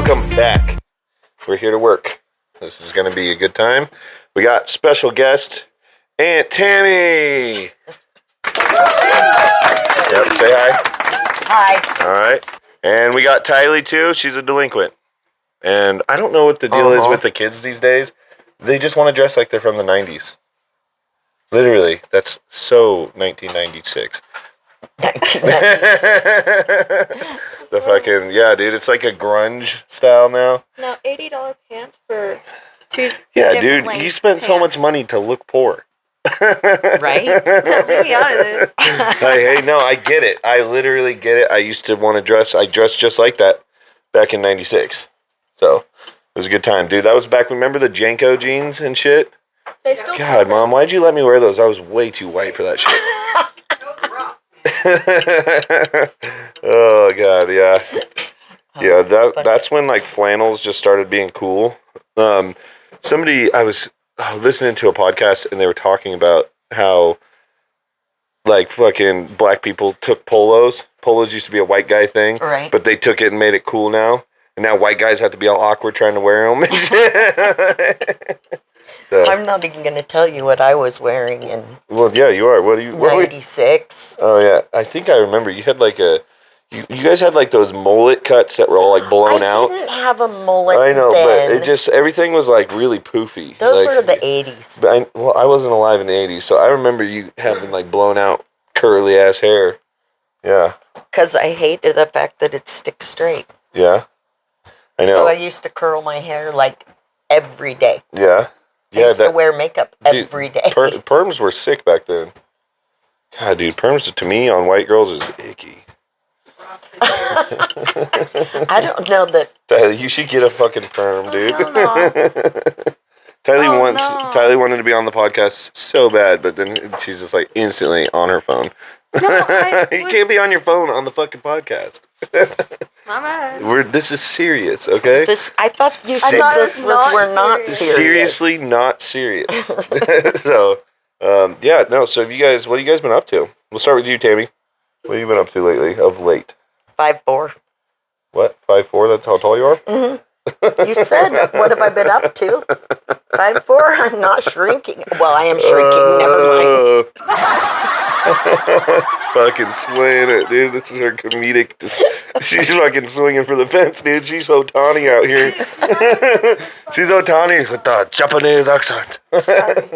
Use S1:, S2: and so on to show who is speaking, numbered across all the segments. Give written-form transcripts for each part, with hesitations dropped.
S1: welcome back. We're here to work. This is going to be a good time. We got special guest, Aunt Tammy. Yep, say hi.
S2: Hi.
S1: All right. And we got Tylea, too. She's a delinquent. And I don't know what the deal is with the kids these days. They just want to dress like they're from the 90s. Literally. That's so 1996.
S2: 1996.
S1: The fucking, yeah, dude. It's like a grunge style now.
S3: No, $80 pants for two.
S1: Yeah, dude. You spent so much money to look poor.
S2: Right?
S3: Leave me out of this.
S1: Hey, no, I get it. I literally get it. I used to want to dress. I dressed just like that back in 96. So, it was a good time. Dude, that was back, remember the Janko jeans and shit?
S3: They still
S1: God, Mom, why'd you let me wear those? I was way too white for that shit. Oh, God, yeah. Yeah, that's when, like, flannels just started being cool. I was listening to a podcast, and they were talking about how, like, fucking black people took polos. Polos used to be a white guy thing.
S2: Right.
S1: But they took it and made it cool now. And now white guys have to be all awkward trying to wear them and shit. So.
S2: I'm not even going to tell you what I was wearing in
S1: Well, yeah, you are. What are you?
S2: 96.
S1: Oh, yeah. I think I remember. You had like you guys had like those mullet cuts that were all like blown out.
S2: I didn't have a mullet
S1: I know,
S2: then.
S1: but it just, everything was like really poofy.
S2: Those
S1: like,
S2: were the 80s.
S1: Well, I wasn't alive in the 80s, so I remember you having like blown out curly ass hair. Yeah.
S2: Because I hated the fact that it sticks straight.
S1: Yeah. I know.
S2: So I used to curl my hair like every day.
S1: Yeah.
S2: I used to wear makeup every day.
S1: Perms were sick back then. God, dude, perms to me on white girls is icky.
S2: I don't know that.
S1: Tylea, you should get a fucking perm, dude.
S3: No.
S1: Tylea wanted to be on the podcast so bad, but then she's just like instantly on her phone. You can't be on your phone on the fucking podcast.
S3: My bad.
S1: This is serious, okay?
S2: I thought you said this was we're not serious.
S1: Seriously not serious. So, yeah, no, so what have you guys been up to? We'll start with you, Tammy. What have you been up to lately, of late?
S2: 5'4".
S1: What? 5'4"? That's how tall you are?
S2: Mm-hmm. You said, what have I been up to? 5'4"? I'm not shrinking. Well, I am shrinking. Never mind.
S1: Fucking slaying it, dude. This is her comedic. She's fucking swinging for the fence, dude. She's Otani out here. She's Otani with the Japanese accent.
S2: Sorry,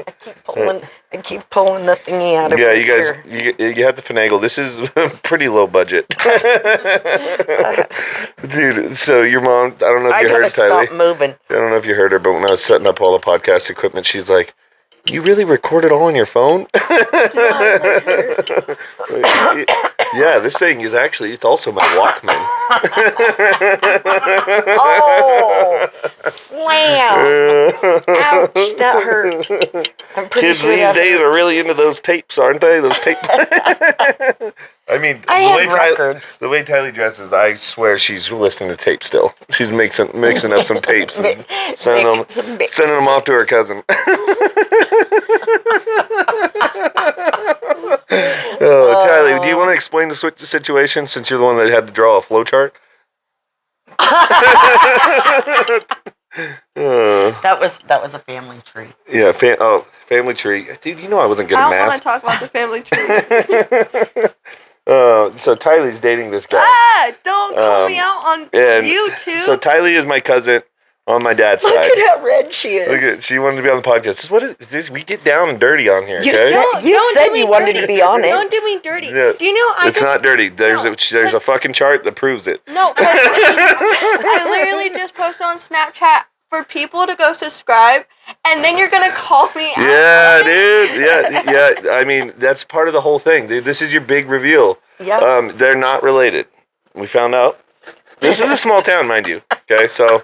S2: I keep pulling the thingy out of
S1: Yeah,
S2: her
S1: you guys,
S2: ear.
S1: you have to finagle. This is pretty low budget. Dude, so your mom, I don't know if you heard Tylea.
S2: Stop moving.
S1: I don't know if you heard her, but when I was setting up all the podcast equipment, she's like, "You really record it all on your phone?" Yeah, this thing is actually, it's also my Walkman.
S2: Oh, slam. Ouch, that hurt.
S1: Kids these days are really into those tapes, aren't they? Those tape. I mean, the way Tylea dresses, I swear she's listening to tape still. She's mixing up some tapes and sending them off to her cousin. Tylea, do you want to explain the situation since you're the one that had to draw a flowchart?
S2: That was a family tree.
S1: Yeah, family tree. Dude, you know I wasn't good at
S3: I don't want
S1: math.
S3: to talk about the family tree.
S1: So Tylea's dating this guy.
S3: Don't call me out on YouTube.
S1: So Tylea is my cousin on my dad's side.
S2: Look at how red she is.
S1: She wanted to be on the podcast. What is this? We get down and dirty on here, okay?
S2: You said you wanted to be on it.
S3: Don't do me dirty.
S1: Yeah.
S3: Do you know
S1: it's not dirty. There's a fucking chart that proves it.
S3: No, I literally just posted on Snapchat for people to go subscribe, and then you're gonna call me out.
S1: Yeah, dude. Yeah. I mean, that's part of the whole thing, dude. This is your big reveal.
S2: Yeah.
S1: They're not related. We found out. This is a small town, mind you. Okay, so.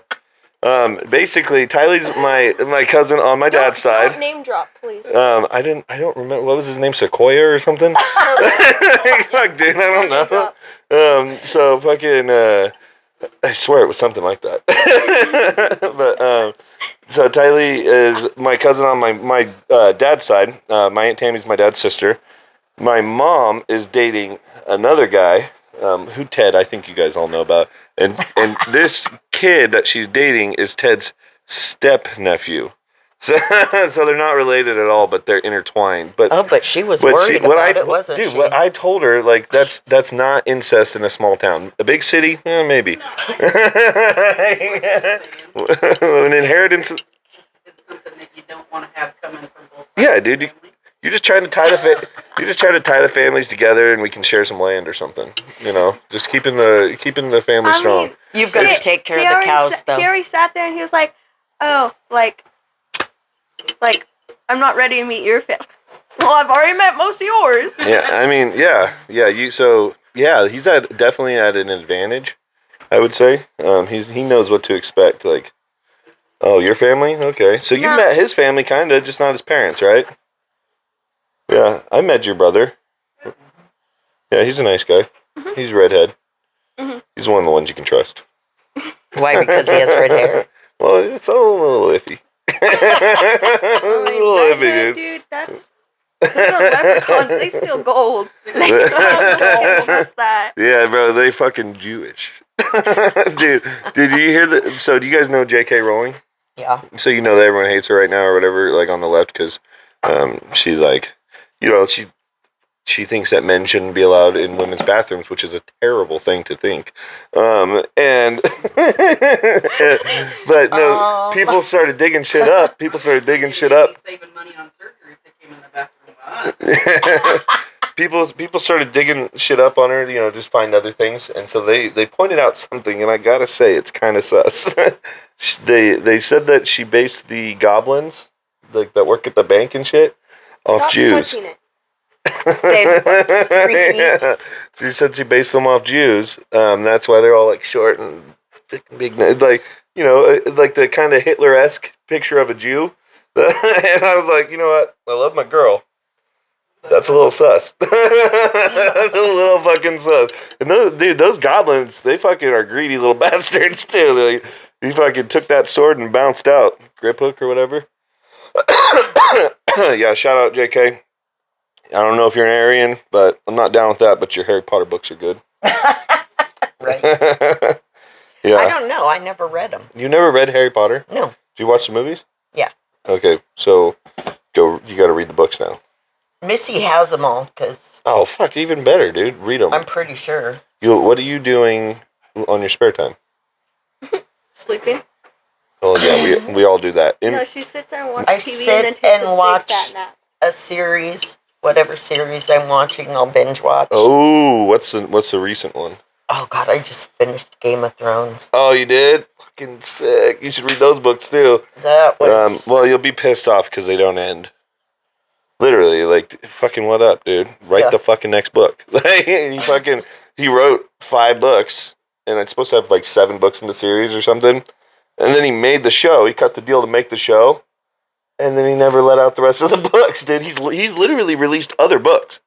S1: Basically, Tylea's my cousin on my dad's side.
S3: Don't name drop, please.
S1: I don't remember, what was his name, Sequoia or something? Fuck, dude, I don't know. So fucking, I swear it was something like that. But, so Tylea is my cousin on my dad's side. My Aunt Tammy's my dad's sister. My mom is dating another guy, who Ted, I think you guys all know about. And this kid that she's dating is Ted's step nephew. So they're not related at all, but they're intertwined.
S2: But she was worried about it, wasn't she?
S1: What I told her, like, that's not incest in a small town. A big city, maybe. An inheritance.
S4: It's something that you don't want to have coming from both sides.
S1: Yeah, dude. You're just trying to tie the families together, and we can share some land or something. Just keeping the family strong.
S3: mean,
S2: You've got to take care of the cows, though.
S3: He already sat there and he was like, "Oh, like, I'm not ready to meet your family." Well, I've already met most of yours.
S1: Yeah, I mean, yeah. He's definitely at an advantage, I would say. He knows what to expect. Like, oh, your family? Okay, so you met his family, kind of, just not his parents, right? Yeah, I met your brother. Yeah, he's a nice guy. Mm-hmm. He's a redhead. Mm-hmm. He's one of the ones you can trust.
S2: Why? Because he has red hair?
S1: Well, it's a little iffy. A little iffy,
S3: dude. That's leprechauns. They still gold. They still have gold. That.
S1: Yeah, bro, they fucking Jewish. Dude, did you hear that? So, do you guys know J.K. Rowling?
S2: Yeah.
S1: So you know that everyone hates her right now or whatever, like on the left, because she like, she thinks that men shouldn't be allowed in women's bathrooms, which is a terrible thing to think. But no, people started digging shit up. People started digging shit up.
S4: Saving money on surgery if they came in the bathroom.
S1: People started digging shit up on her, just find other things, and so they pointed out something, and I gotta say it's kind of sus. They said that she based the goblins, like that work at the bank and shit, off Jews. Yeah. She said she based them off Jews. That's why they're all like short and big, like like the kind of Hitler-esque picture of a Jew. And I was like, you know what? I love my girl. That's a little sus. That's a little fucking sus. And those goblins, they fucking are greedy little bastards too. He fucking took that sword and bounced out. Grip hook or whatever. Yeah, shout out JK. I don't know if you're an Aryan, but I'm not down with that, but your Harry Potter books are good.
S2: Right.
S1: Yeah.
S2: I don't know. I never read them.
S1: You never read Harry Potter?
S2: No.
S1: Did you watch the movies?
S2: Yeah.
S1: Okay, so you got to read the books now.
S2: Missy has them all, because...
S1: Oh, fuck, even better, dude. Read them.
S2: I'm pretty sure.
S1: What are you doing on your spare time?
S3: Sleeping.
S1: Oh, yeah, we all do that.
S3: No, she sits there and watches TV and then
S2: sit
S3: takes
S2: and
S3: a
S2: watch
S3: big fat nap.
S2: a series, whatever series I'm watching, I'll binge watch.
S1: Oh, what's the recent one?
S2: Oh, God, I just finished Game of Thrones.
S1: Oh, you did? Fucking sick. You should read those books, too.
S2: That was...
S1: well, you'll be pissed off because they don't end. Literally, like, fucking what up, dude? Write the fucking next book. He wrote 5 books, and it's supposed to have, like, 7 books in the series or something. And then he made the show. He cut the deal to make the show. And then he never let out the rest of the books, dude. He's literally released other books.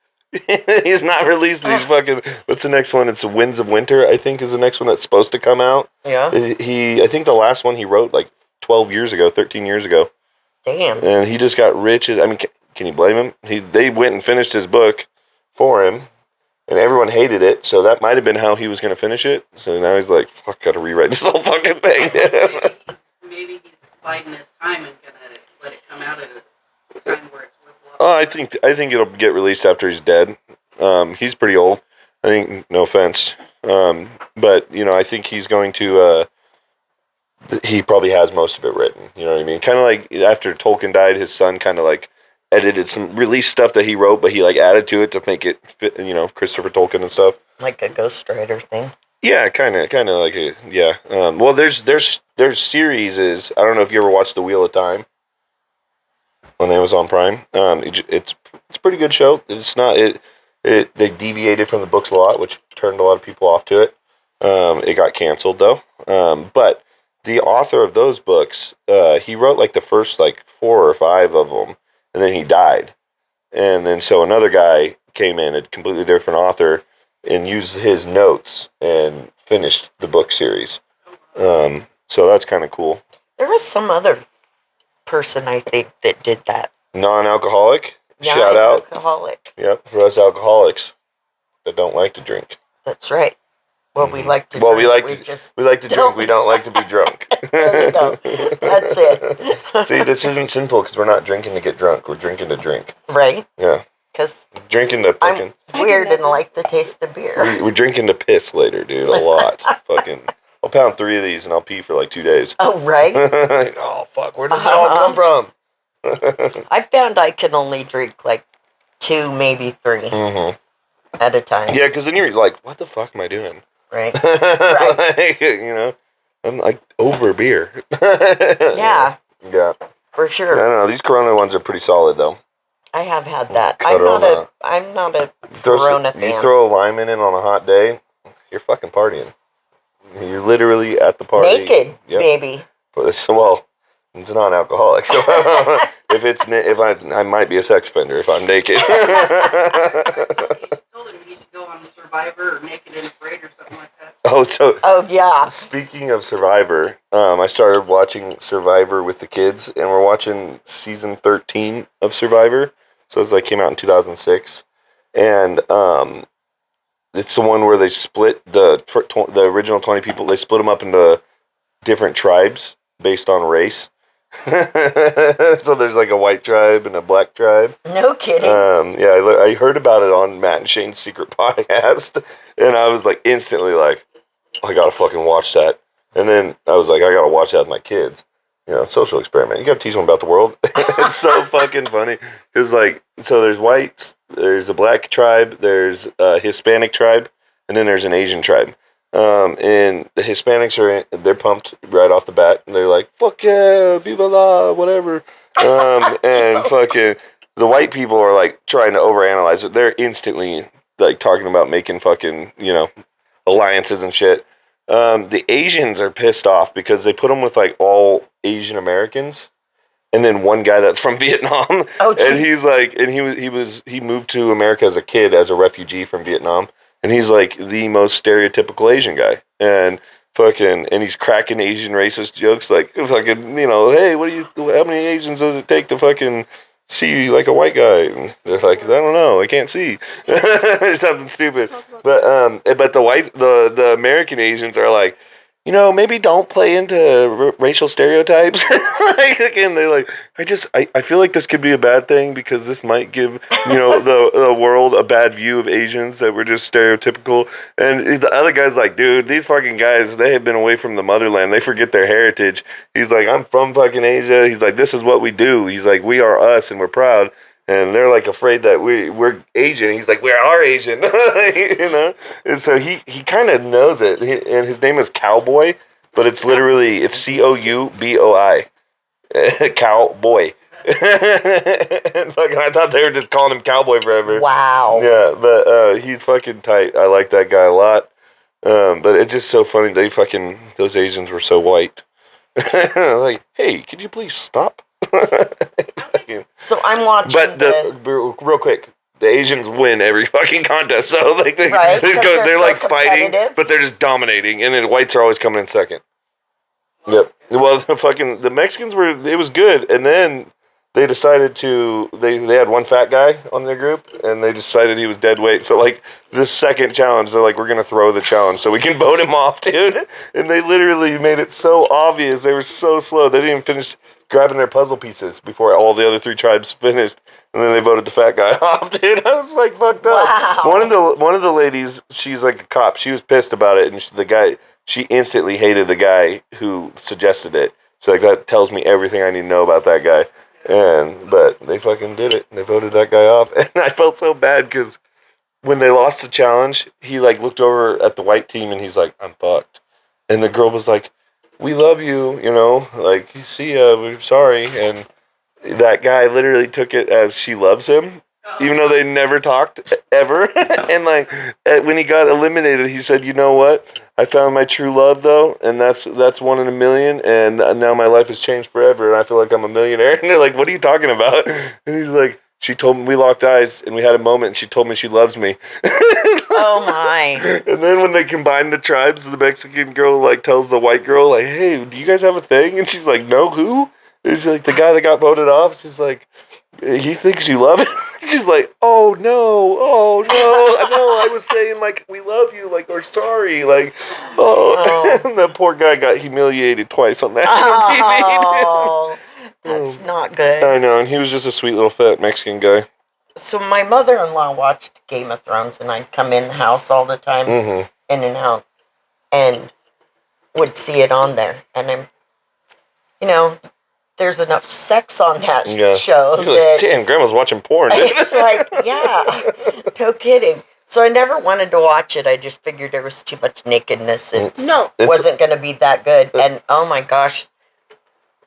S1: He's not released these fucking... What's the next one? It's Winds of Winter, I think, is the next one that's supposed to come out.
S2: Yeah.
S1: I think the last one he wrote, like, 13 years ago.
S2: Damn.
S1: And he just got rich. I mean, can you blame him? They went and finished his book for him, and everyone hated it, so that might have been how he was going to finish it. So now he's like, fuck, gotta rewrite this whole fucking thing.
S4: Maybe he's biding his time and gonna let it come out at a time where it's worthwhile.
S1: Oh, I think it'll get released after he's dead. He's pretty old. I think, no offense. But, I think he's going to, he probably has most of it written. You know what I mean? Kind of like after Tolkien died, his son kind of like edited some released stuff that he wrote, but he like added to it to make it fit, Christopher Tolkien and stuff.
S2: Like a ghostwriter thing.
S1: Yeah, kind of like a, yeah. Well, there's series. I don't know if you ever watched The Wheel of Time on Amazon Prime. It's a pretty good show. It's not they deviated from the books a lot, which turned a lot of people off to it. It got canceled though. But the author of those books, he wrote like the first like 4 or 5 of them, and then he died. And then so another guy came in, a completely different author, and used his notes and finished the book series. So that's kind of cool.
S2: There was some other person, I think, that did that.
S1: Non-alcoholic? Shout out.
S2: Non-alcoholic.
S1: Yep, for us alcoholics that don't like to drink.
S2: That's right. Well, we like to
S1: Well,
S2: drink.
S1: we like
S2: we
S1: to
S2: just
S1: we like to drink.
S2: don't.
S1: We don't like to be drunk.
S2: There you go. That's it.
S1: See, this isn't sinful because we're not drinking to get drunk. We're drinking to drink.
S2: Right?
S1: Yeah,
S2: Because
S1: drinking to
S2: I'm
S1: fucking.
S2: weird and like the taste of beer.
S1: We're drinking to piss later, dude. A lot. Fucking. I'll pound 3 of these and I'll pee for like 2 days.
S2: Oh, right?
S1: Oh fuck! Where does it all come from?
S2: I found I can only drink like 2, maybe 3
S1: Mm-hmm.
S2: at a time.
S1: Yeah, because then you're like, what the fuck am I doing?
S2: Right?
S1: Like, I'm like over beer.
S2: Yeah.
S1: Yeah.
S2: For
S1: I
S2: sure.
S1: don't know. These Corona ones are pretty solid though.
S2: I have had that.
S1: Corona.
S2: I'm not a
S1: You throw,
S2: Corona fan.
S1: you throw a lime in it on a hot day, you're fucking partying. You're literally at the party.
S2: Naked,
S1: Yep.
S2: baby.
S1: But it's non-alcoholic. So I might be a sex offender if I'm naked.
S4: Told him he should go on Survivor or Naked and Afraid or something like that.
S2: Oh, yeah.
S1: Speaking of Survivor, I started watching Survivor with the kids, and we're watching season 13 of Survivor. So it's like came out in 2006, and it's the one where they split the original 20 people. They split them up into different tribes based on race. So there's like a white tribe and a black tribe.
S2: No kidding.
S1: Yeah, I heard about it on Matt and Shane's secret podcast, and I was like instantly like, I gotta fucking watch that. And then I was like, I gotta watch that with my kids. Social experiment. You gotta teach them about the world. It's so fucking funny. Cause like, so there's whites, there's a black tribe, there's a Hispanic tribe, and then there's an Asian tribe. And the Hispanics they're pumped right off the bat. And they're like, fuck yeah, viva la, whatever. And fucking the white people are like trying to overanalyze it. They're instantly like talking about making fucking, alliances and shit. The Asians are pissed off because they put them with like all Asian Americans. And then one guy that's from Vietnam.
S2: Oh, geez.
S1: And he's like, and he moved to America as a kid as a refugee from Vietnam. And he's like the most stereotypical Asian guy. And he's cracking Asian racist jokes like fucking, hey, how many Asians does it take to fucking see like a white guy? And they're like, I don't know, I can't see. Something stupid. But the American Asians are like, maybe don't play into racial stereotypes. Again, they're like, I feel like this could be a bad thing because this might give, the world a bad view of Asians that we're just stereotypical. And the other guy's like, dude, these fucking guys, they have been away from the motherland. They forget their heritage. He's like, I'm from fucking Asia. He's like, this is what we do. He's like, we are us and we're proud. And they're like afraid that we're Asian. He's like, we are Asian, And so he kind of knows it. And his name is Cowboy, but it's literally Couboi, Cowboy. And fucking, I thought they were just calling him Cowboy forever.
S2: Wow.
S1: Yeah, but he's fucking tight. I like that guy a lot. But it's just so funny. Those Asians were so white. Like, hey, could you please stop?
S2: So I'm watching.
S1: But real quick, the Asians win every fucking contest. So like they're
S2: so
S1: like fighting,
S2: competitive.
S1: but they're just dominating, and then whites are always coming in second. Yep. Well, the Mexicans it was good, and then they decided they had one fat guy on their group, and they decided he was dead weight. So like the second challenge, they're like, we're gonna throw the challenge so we can vote him off, dude. And they literally made it so obvious. They were so slow. They didn't even finish grabbing their puzzle pieces before all the other 3 tribes finished, and then they voted the fat guy off, dude. I was like fucked up.
S2: Wow.
S1: One of the ladies, she's like a cop. She was pissed about it, and she instantly hated the guy who suggested it. So like that tells me everything I need to know about that guy. But they fucking did it. They voted that guy off, and I felt so bad because when they lost the challenge, he like looked over at the white team and he's like, "I'm fucked," and the girl was like, "We love you, like see ya, we're sorry," and that guy literally took it as she loves him, even though they never talked ever. And like when he got eliminated, he said, "You know what? I found my true love though, and that's 1 in a million, and now my life has changed forever, and I feel like I'm a millionaire." And they're like, "What are you talking about?" And he's like, "She told me, we locked eyes and we had a moment, and she told me she loves me."
S2: Oh my.
S1: And then when they combine the tribes, the Mexican girl like tells the white girl like, "Hey, do you guys have a thing?" And she's like, "No, who?" And she's like, "The guy that got voted off." She's like, "He thinks you love him." She's like, oh no, I was saying like we love you, like or sorry, like and the poor guy got humiliated twice on national TV.
S2: Oh, that's not good.
S1: I know, and he was just a sweet little fat Mexican guy.
S2: So my mother-in-law watched Game of Thrones, and I'd come in the house all the time,
S1: Mm-hmm.
S2: in and out, and would see it on there. And I'm, there's enough sex on that show
S1: You're like,
S2: that
S1: damn, Grandma's watching porn.
S2: it's like, yeah, no kidding. So I never wanted to watch it. I just figured there was too much nakedness. It wasn't going to be that good. And oh my gosh,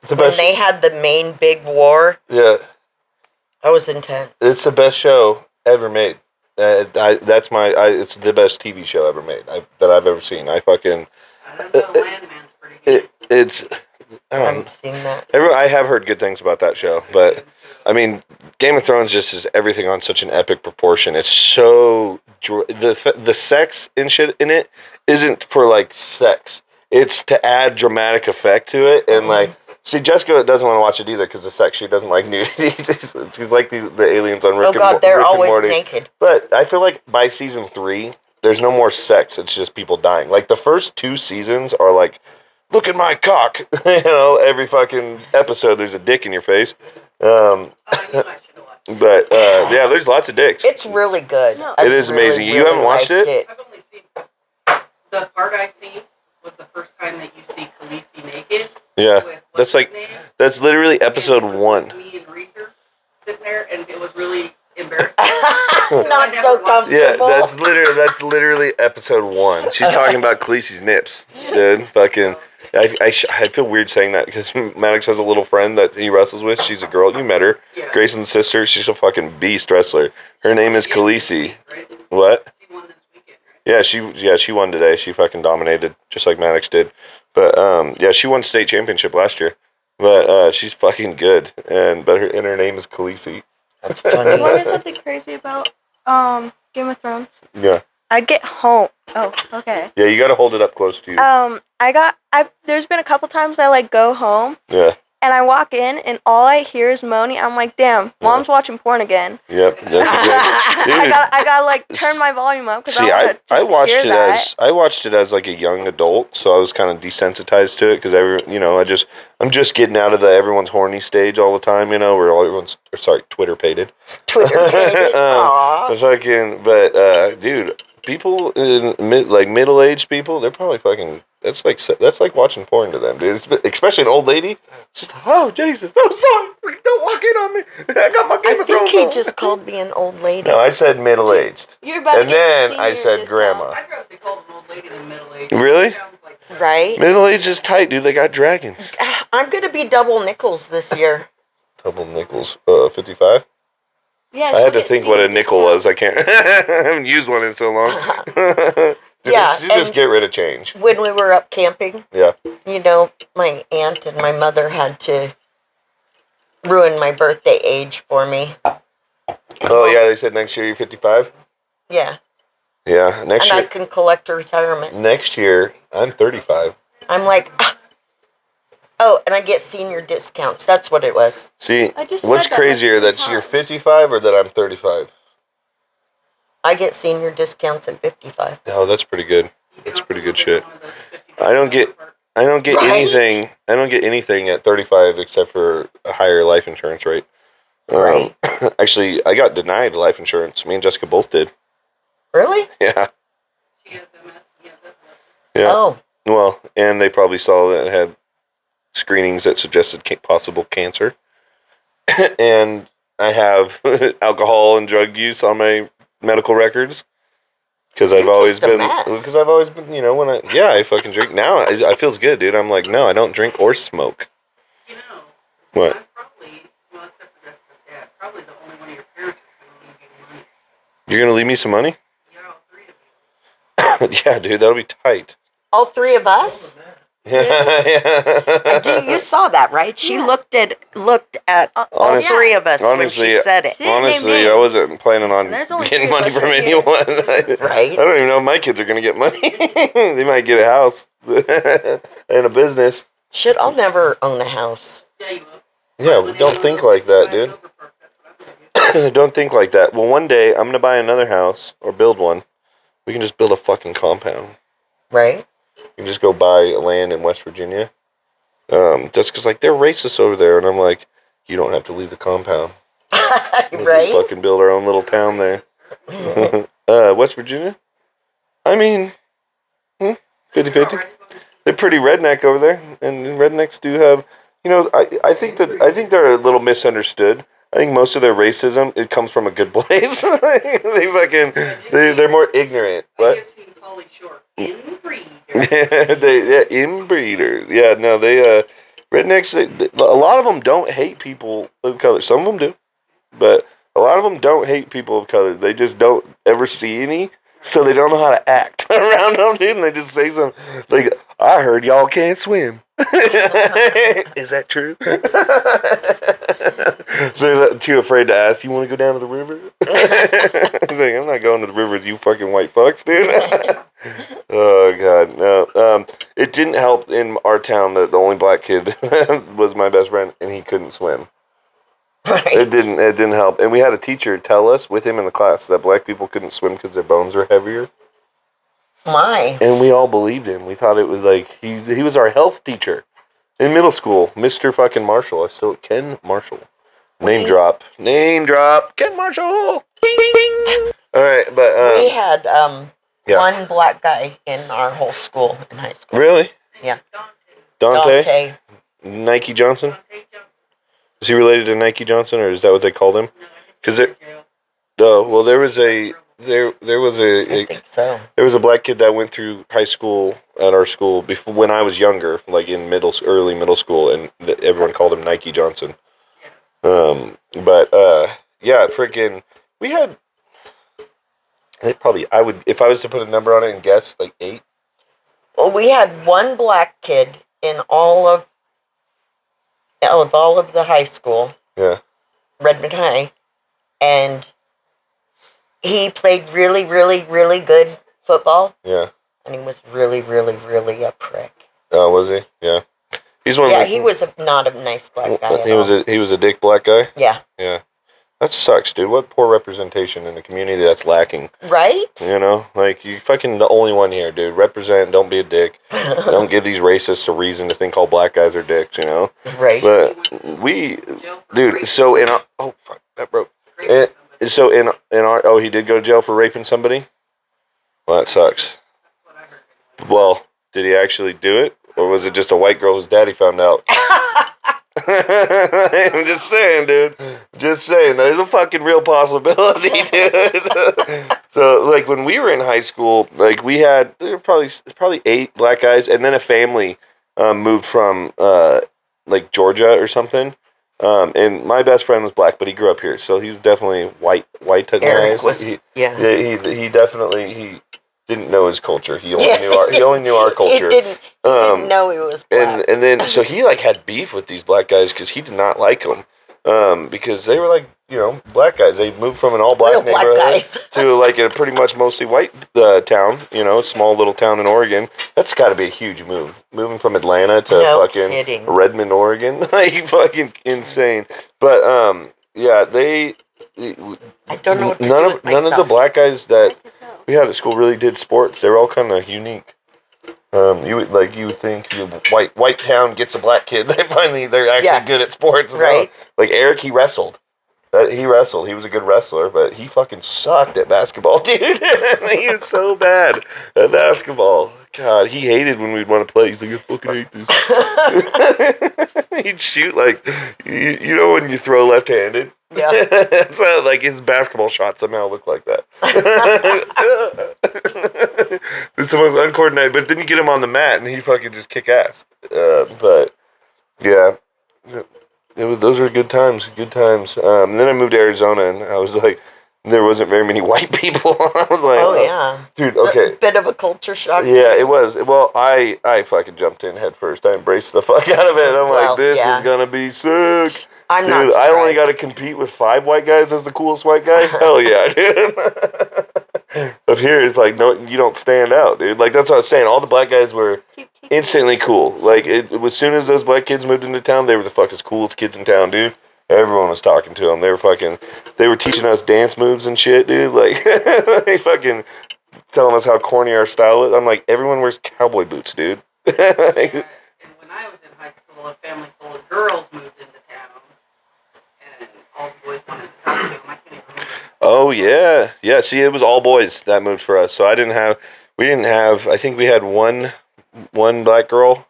S2: when they had the main big war,
S1: that
S2: was intense.
S1: It's the best show ever made. It's the best TV show ever made that I've ever seen. I don't know,
S4: Landman's pretty good.
S2: I haven't seen that.
S1: I have heard good things about that show, but I mean, Game of Thrones just is everything on such an epic proportion. It's so the sex and shit in it isn't for like sex. It's to add dramatic effect to it, and like, see, Jessica doesn't want to watch it either because of sex. She doesn't like nudity. She's like the aliens on Rick and Morty.
S2: They're always naked.
S1: But I feel like by season 3, there's no more sex. It's just people dying. Like the first 2 seasons are like, look at my cock. Every fucking episode there's a dick in your face. But yeah, there's lots of dicks.
S2: It's really good.
S3: No.
S1: It is amazing. You haven't watched it?
S4: I've only seen the part I've seen was the first time that you see Khaleesi naked.
S1: Yeah,
S4: With
S1: that's literally episode
S4: and it was
S1: 1.
S4: Me and Reeser sitting there, and it was really embarrassing.
S2: Not so comfortable.
S1: Yeah, that's literally episode 1. She's talking about Khaleesi's nips, dude. Fucking, I feel weird saying that because Maddox has a little friend that he wrestles with. She's a girl. You met her,
S4: Yeah.
S1: Grayson's sister. She's a fucking beast wrestler. Her name is Khaleesi.
S4: Right?
S1: What?
S4: She won this weekend, right?
S1: Yeah, she won today. She fucking dominated, just like Maddox did. But yeah, she won state championship last year. But she's fucking good, and her name is Khaleesi.
S2: That's
S3: You want to
S2: funny.
S3: know something crazy about Game of Thrones?
S1: Yeah,
S3: I'd get home. Oh, okay.
S1: yeah. You got to hold it up close to you.
S3: There's been a couple times I like go home
S1: Yeah,
S3: and I walk in and all I hear is moaning. I'm like, damn, mom's watching porn again.
S1: yep. That's exactly. Dude,
S3: I gotta like turn my volume up because
S1: see,
S3: I
S1: watched
S3: hear
S1: it
S3: that.
S1: I watched it as like a young adult, so I was kind of desensitized to it because I'm just getting out of the everyone's horny stage all the time, where Twitter pated.
S2: Twitter pated. Aw.
S1: Dude, people in middle-aged people, they're probably fucking. That's like watching porn to them, dude. Especially an old lady. It's just, oh Jesus, oh sorry, don't walk in on me. I got my Game
S2: I
S1: of Thrones
S2: think he
S1: on.
S2: just called me an old lady.
S1: No, I said middle-aged.
S3: You're about to
S1: And
S3: get
S1: then
S3: senior
S1: I said
S3: discount.
S1: grandma.
S4: I'd rather be called an old lady than middle-aged.
S1: Really?
S4: Sounds like
S2: Right?
S1: Middle-aged is tight, dude. They got dragons.
S2: I'm going to be double nickels this year.
S1: Double nickels. 55?
S3: Yeah,
S1: I
S3: she'll
S1: had to
S3: get
S1: think what a
S3: senior
S1: nickel
S3: discount.
S1: was. I can't. I haven't used one in so long. Dude,
S2: Yeah,
S1: you just
S2: and-
S1: get rid of change.
S2: When we were up camping,
S1: Yeah.
S2: my aunt and my mother had to ruin my birthday age for me.
S1: Oh, yeah, they said next year you're 55?
S2: Yeah.
S1: Yeah, next
S2: And I
S1: year.
S2: can collect a retirement.
S1: Next year, I'm 35.
S2: I'm like, oh, and I get senior discounts. That's what it was.
S1: See,
S3: I just
S1: what's
S3: said that, like,
S1: crazier,
S3: 3
S1: that you're
S3: times.
S1: 55 or that I'm 35?
S2: I get senior discounts at 55.
S1: Oh, that's pretty good.
S4: you can
S1: That's
S4: also
S1: pretty
S4: look
S1: good
S4: at
S1: shit.
S4: one of those 55
S1: I don't get-
S4: parks.
S1: I don't get
S2: Right?
S1: anything. I don't get anything at 35 except for a higher life insurance rate.
S2: Right.
S1: Actually, I got denied life insurance. Me and Jessica both did.
S2: Really?
S1: Yeah.
S4: She has MS. He has epilepsy.
S1: Yeah.
S2: Oh,
S1: Well, and they probably saw that it had screenings that suggested possible cancer. And I have alcohol and drug use on my medical records. Because I've
S2: You're
S1: always
S2: just a
S1: been,
S2: mess.
S1: I fucking drink. Now I feels good, dude. I'm like, no, I don't drink or smoke.
S4: You know,
S1: What?
S4: I'm probably, well, except for Jessica's dad, probably the only one of your parents is going to leave you money.
S1: You're going to leave me some money?
S4: Yeah, all 3 of you.
S1: Yeah, dude, that'll be tight.
S2: all 3 of us?
S1: Yeah.
S2: You saw that, right? She
S3: Yeah.
S2: looked at all
S1: Honest-
S2: 3 of us when
S1: honestly,
S2: she said it.
S3: She didn't name
S1: Honestly, I
S3: names.
S1: wasn't planning on
S3: And there's only
S1: getting
S3: 3 of
S1: money
S3: us
S1: from
S3: right here.
S1: anyone. I
S2: Right?
S1: don't even know if my kids are going to get money. They might get a house and a business.
S2: Shit, I'll never own a house.
S4: Yeah, you will.
S1: Yeah, we don't think like that, dude. don't think like that. Well, one day I'm gonna buy another house or build one. We can just build a fucking compound.
S2: Right?
S1: You can just go buy land in West Virginia. Just because like they're racist over there, and I'm like, you don't have to leave the compound. We'll just
S2: Right?
S1: fucking build our own little town there. West Virginia. I mean, 50-50. They're pretty redneck over there, and rednecks do have, I think they're a little misunderstood. I think most of their racism it comes from a good place. They're more ignorant.
S4: I
S1: What?
S4: just seen Polly Shore inbreeders.
S1: Inbreeders. Yeah, no, rednecks. A lot of them don't hate people of color. Some of them do, but a lot of them don't hate people of color. They just don't ever see any. So they don't know how to act around them, dude. And they just say something like, I heard y'all can't swim. Is that true? They're too afraid to ask, you want to go down to the river? He's like, I'm not going to the river with you fucking white fucks, dude. Oh, God. No. It didn't help in our town that the only black kid was my best friend, and he couldn't swim.
S2: Right.
S1: It didn't help. And we had a teacher tell us with him in the class that black people couldn't swim because their bones were heavier.
S2: My.
S1: And we all believed him. We thought it was like he was our health teacher in middle school, Mr. fucking Marshall. Ken Marshall. Name drop, Ken Marshall. All right, but
S2: We had
S1: yeah.
S2: one black guy in our whole school in high school.
S1: Really?
S2: Yeah.
S1: Dante? Nike Johnson? Is he related to Nike Johnson, or is that what they called him? Because there was a
S2: I think so.
S1: There was a black kid that went through high school at our school before when I was younger, like in early middle school, and everyone called him Nike Johnson. Yeah, freaking, we had. I would, if I was to put a number on it and guess, like 8.
S2: Well, we had one black kid in all of the high school.
S1: Yeah.
S2: Redmond High, and he played really, really, really good football.
S1: Yeah.
S2: And he was really, really, really a prick.
S1: Oh, was he? Yeah. He's one.
S2: Yeah, he was not a nice black guy.
S1: He was a dick black guy.
S2: Yeah.
S1: Yeah. That sucks, dude. What poor representation in the community that's lacking.
S2: Right?
S1: Like, you fucking the only one here, dude. Represent, don't be a dick. Don't give these racists a reason to think all black guys are dicks,
S2: Right.
S1: But so in our, oh, fuck, that broke. So in our, oh, he did go to jail for raping somebody? Well, that sucks. Well, did he actually do it? Or was it just a white girl whose daddy found out? I'm just saying, dude. Just saying. There's a fucking real possibility, dude. So, like, when we were in high school, like, there were probably 8 black guys, and then a family moved from, like, Georgia or something. And my best friend was black, but he grew up here, so he's definitely white
S2: Eric was,
S1: he definitely didn't know his culture. He only knew our culture.
S2: He didn't know he was black.
S1: And then so he like had beef with these black guys because he did not like them. Because they were like, black guys. They moved from an all black neighborhood to like a pretty much mostly white town. Small little town in Oregon. That's got to be a huge move. Moving from Atlanta to
S2: kidding.
S1: Redmond, Oregon, like fucking insane. But yeah,
S2: I don't know what to do with
S1: none of the black guys that we had at school really did sports. They were all kind of unique. You would think white town gets a black kid. They're actually good at sports.
S2: Right.
S1: Like Eric, he wrestled. He wrestled. He was a good wrestler, but he fucking sucked at basketball, dude. He was so bad at basketball. God, he hated when we'd want to play. He's like, I fucking hate this. He'd shoot like, when you throw left-handed.
S2: Yeah.
S1: So like his basketball shot somehow looked like that. This was uncoordinated, but then you get him on the mat and he fucking just kick ass. But yeah, those were good times. Good times. And then I moved to Arizona and I was like, there wasn't very many white people. I was like,
S2: oh yeah,
S1: dude. Okay,
S2: bit of a culture shock.
S1: Yeah, it was. Well, I fucking jumped in head first. I embraced the fuck out of it. I'm like, this is gonna be sick.
S2: I'm
S1: dude,
S2: not surprised.
S1: I only got to compete with 5 white guys as the coolest white guy. Hell yeah, dude. Up here, it's like, no, you don't stand out, dude. Like, that's what I was saying. All the black guys were instantly cool. Like, as soon as those black kids moved into town, they were the fucking coolest kids in town, dude. Everyone was talking to them. They were teaching us dance moves and shit, dude. Like, they fucking telling us how corny our style is. I'm like, everyone wears cowboy boots, dude.
S4: And when I was in high school, a family full of girls moved into town, and all the boys wanted to talk to them. I can't even remember.
S1: Oh yeah, yeah. See, it was all boys that moved for us. So we didn't have. I think we had one black girl,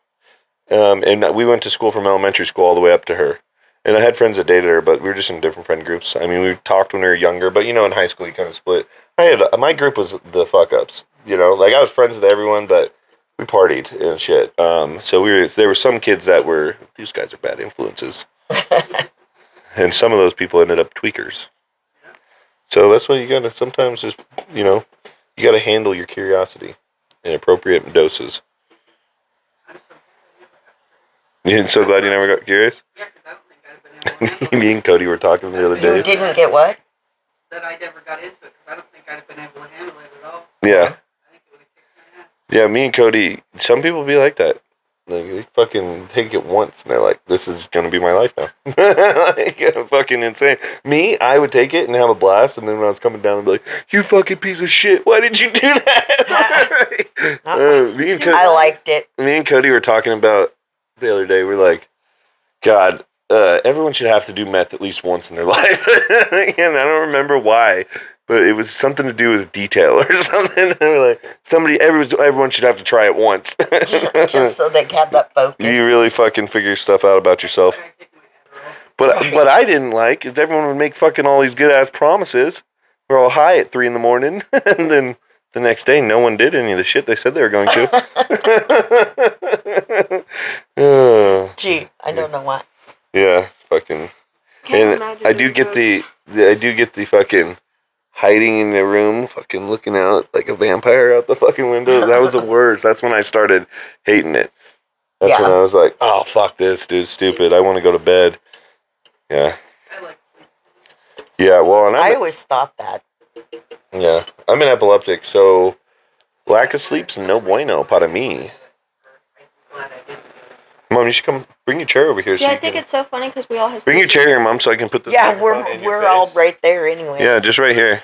S1: and we went to school from elementary school all the way up to her. And I had friends that dated her, but we were just in different friend groups. I mean, we talked when we were younger, but in high school you kind of split. My group was the fuck ups. Like I was friends with everyone, but we partied and shit. So there were some kids that were, these guys are bad influences, and some of those people ended up tweakers. So that's why you gotta sometimes just you gotta handle your curiosity in appropriate doses. You're so glad you never got curious?
S4: Yeah, because I don't think I'd have been able to handle it.
S1: Me and Cody were talking the other
S2: You
S1: day.
S2: didn't get what?
S4: That I never got into it, because I don't think I'd have been able to handle it at all.
S1: Yeah.
S4: I think it would have kicked my ass.
S1: Yeah, me and Cody, some people be like that. Like, they fucking take it once, and they're like, this is going to be my life now. Like, fucking insane. Me, I would take it and have a blast, and then when I was coming down, I'd be like, you fucking piece of shit, why did you do that?
S2: I liked it.
S1: Me and Cody were talking about the other day, we're like, God, everyone should have to do meth at least once in their life. And I don't remember why, but it was something to do with detail or something. And we're like, everyone should have to try it once.
S2: Just so they have that focus.
S1: You really fucking figure stuff out about yourself.
S4: I kicked my Adderall.
S1: But what I didn't like is everyone would make fucking all these good ass promises. We're all high at 3 a.m, and then the next day no one did any of the shit they said they were going to.
S2: Gee, I don't know why.
S1: Yeah, fucking.
S3: Can't
S1: And
S3: imagine
S1: I do get the fucking hiding in the room, fucking looking out like a vampire out the fucking window. That was the worst. That's when I started hating it. That's when I was like, oh, fuck this, dude, stupid. I want to go to bed. Yeah.
S4: I like sleep.
S1: Yeah, well, and
S2: I always thought that.
S1: yeah, I'm an epileptic, so lack of sleep's no bueno para me.
S4: I'm glad I didn't.
S1: Mom, you should come bring your chair over here.
S3: Yeah, I think it's so funny because we all have.
S1: Bring your chair here, Mom, so I can put this.
S2: Yeah,
S1: microphone in your
S2: we're all
S1: face.
S2: right there anyway.
S1: Yeah, just right here.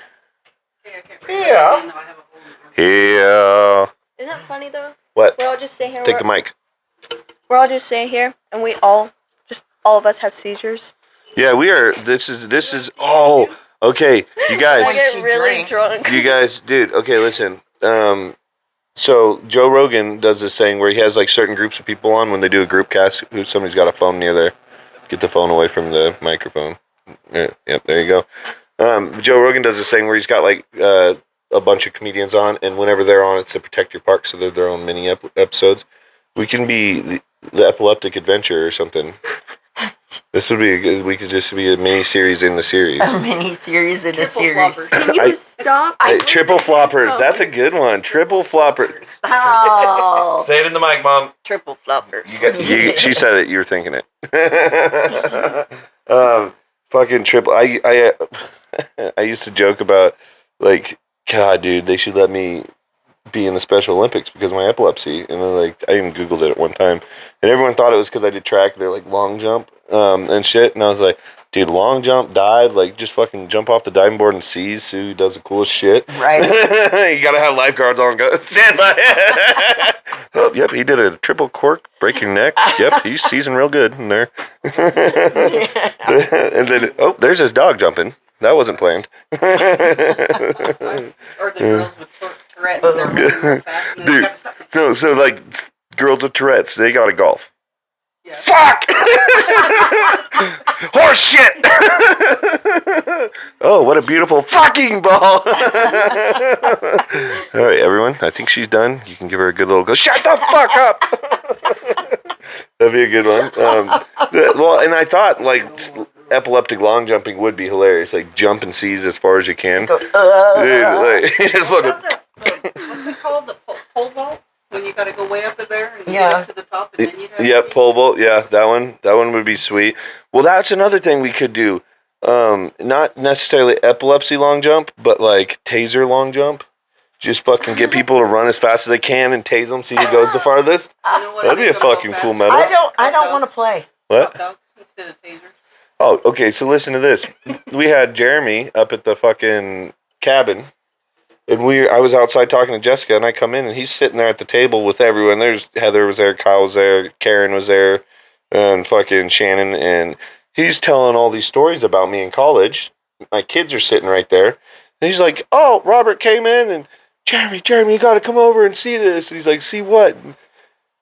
S4: Hey, I can't raise my hand, though. I have a hole in the
S1: Yeah.
S3: Isn't that funny though?
S1: What?
S3: We're all just sitting here.
S1: Take the mic.
S3: We're all just sitting here, and all of us have seizures.
S1: Yeah, we are. This is. Oh, okay. You
S3: I
S1: guys.
S3: get really
S2: drinks.
S3: drunk.
S1: You guys, dude. Okay, listen. So Joe Rogan does this thing where he has like certain groups of people on when they do a group cast. Somebody's got a phone near there. Get the phone away from the microphone. Yep, there you go. Joe Rogan does this thing where he's got like a bunch of comedians on, and whenever they're on, it's to protect your park, so they're their own mini episodes. We can be the epileptic adventure or something. This would be we could just be a mini series in the series.
S2: A mini series in a
S4: Triple
S2: series.
S4: floppers.
S3: Can you stop?
S1: Triple floppers. That's a good one. Triple floppers.
S2: Oh,
S1: Say it in the mic, Mom.
S2: triple floppers.
S1: She said it. You were thinking it. Fucking triple. I used to joke about like, God, dude, they should let me be in the Special Olympics because of my epilepsy. And then like, I even Googled it at one time, and everyone thought it was because I did track. They're like long jump, and shit. And I was like, dude, long jump, dive, like just fucking jump off the diving board and seize who does the coolest shit.
S2: Right.
S1: You gotta have lifeguards on. Go stand by. Oh, yep, he did a triple cork, break your neck. Yep, he's seizing real good in there. And then, oh, there's his dog jumping. That wasn't planned.
S4: Or the girls with Tourette's, they're running real fast, and then they
S1: Dude,
S4: gotta stop.
S1: so like girls with Tourette's, they gotta golf.
S4: Yeah.
S1: Fuck! Horse shit! Oh, what a beautiful fucking ball! All right, everyone. I think she's done. You can give her a good little go. Shut the fuck up! That'd be a good one. Well, and I thought like epileptic long jumping would be hilarious. Like jump and seize as far as you can.
S2: Go,
S1: Dude, like, just fucking.
S4: What's it called? The pole vault? When you gotta go way up in there and you
S2: Yeah.
S4: get up to the top and then you have
S1: Yep, pole vault. Yeah, that one would be sweet. Well, that's another thing we could do. Not necessarily epilepsy long jump, but like taser long jump. Just fucking get people to run as fast as they can and tase them, see who goes the farthest.
S4: You know what,
S1: That'd be
S4: I
S1: a
S4: think I'm
S1: fucking
S4: go
S1: cool
S4: fast.
S1: medal.
S2: I don't want to play.
S1: What?
S4: Hot dogs instead of tasers.
S1: Oh, okay. So listen to this. We had Jeremy up at the fucking cabin, and I was outside talking to Jessica, and I come in, and he's sitting there at the table with everyone. There's Heather was there, Kyle was there, Karen was there, and fucking Shannon, and he's telling all these stories about me in college. My kids are sitting right there, and he's like, "Oh, Robert came in, and Jeremy, you got to come over and see this." And he's like, "See what?"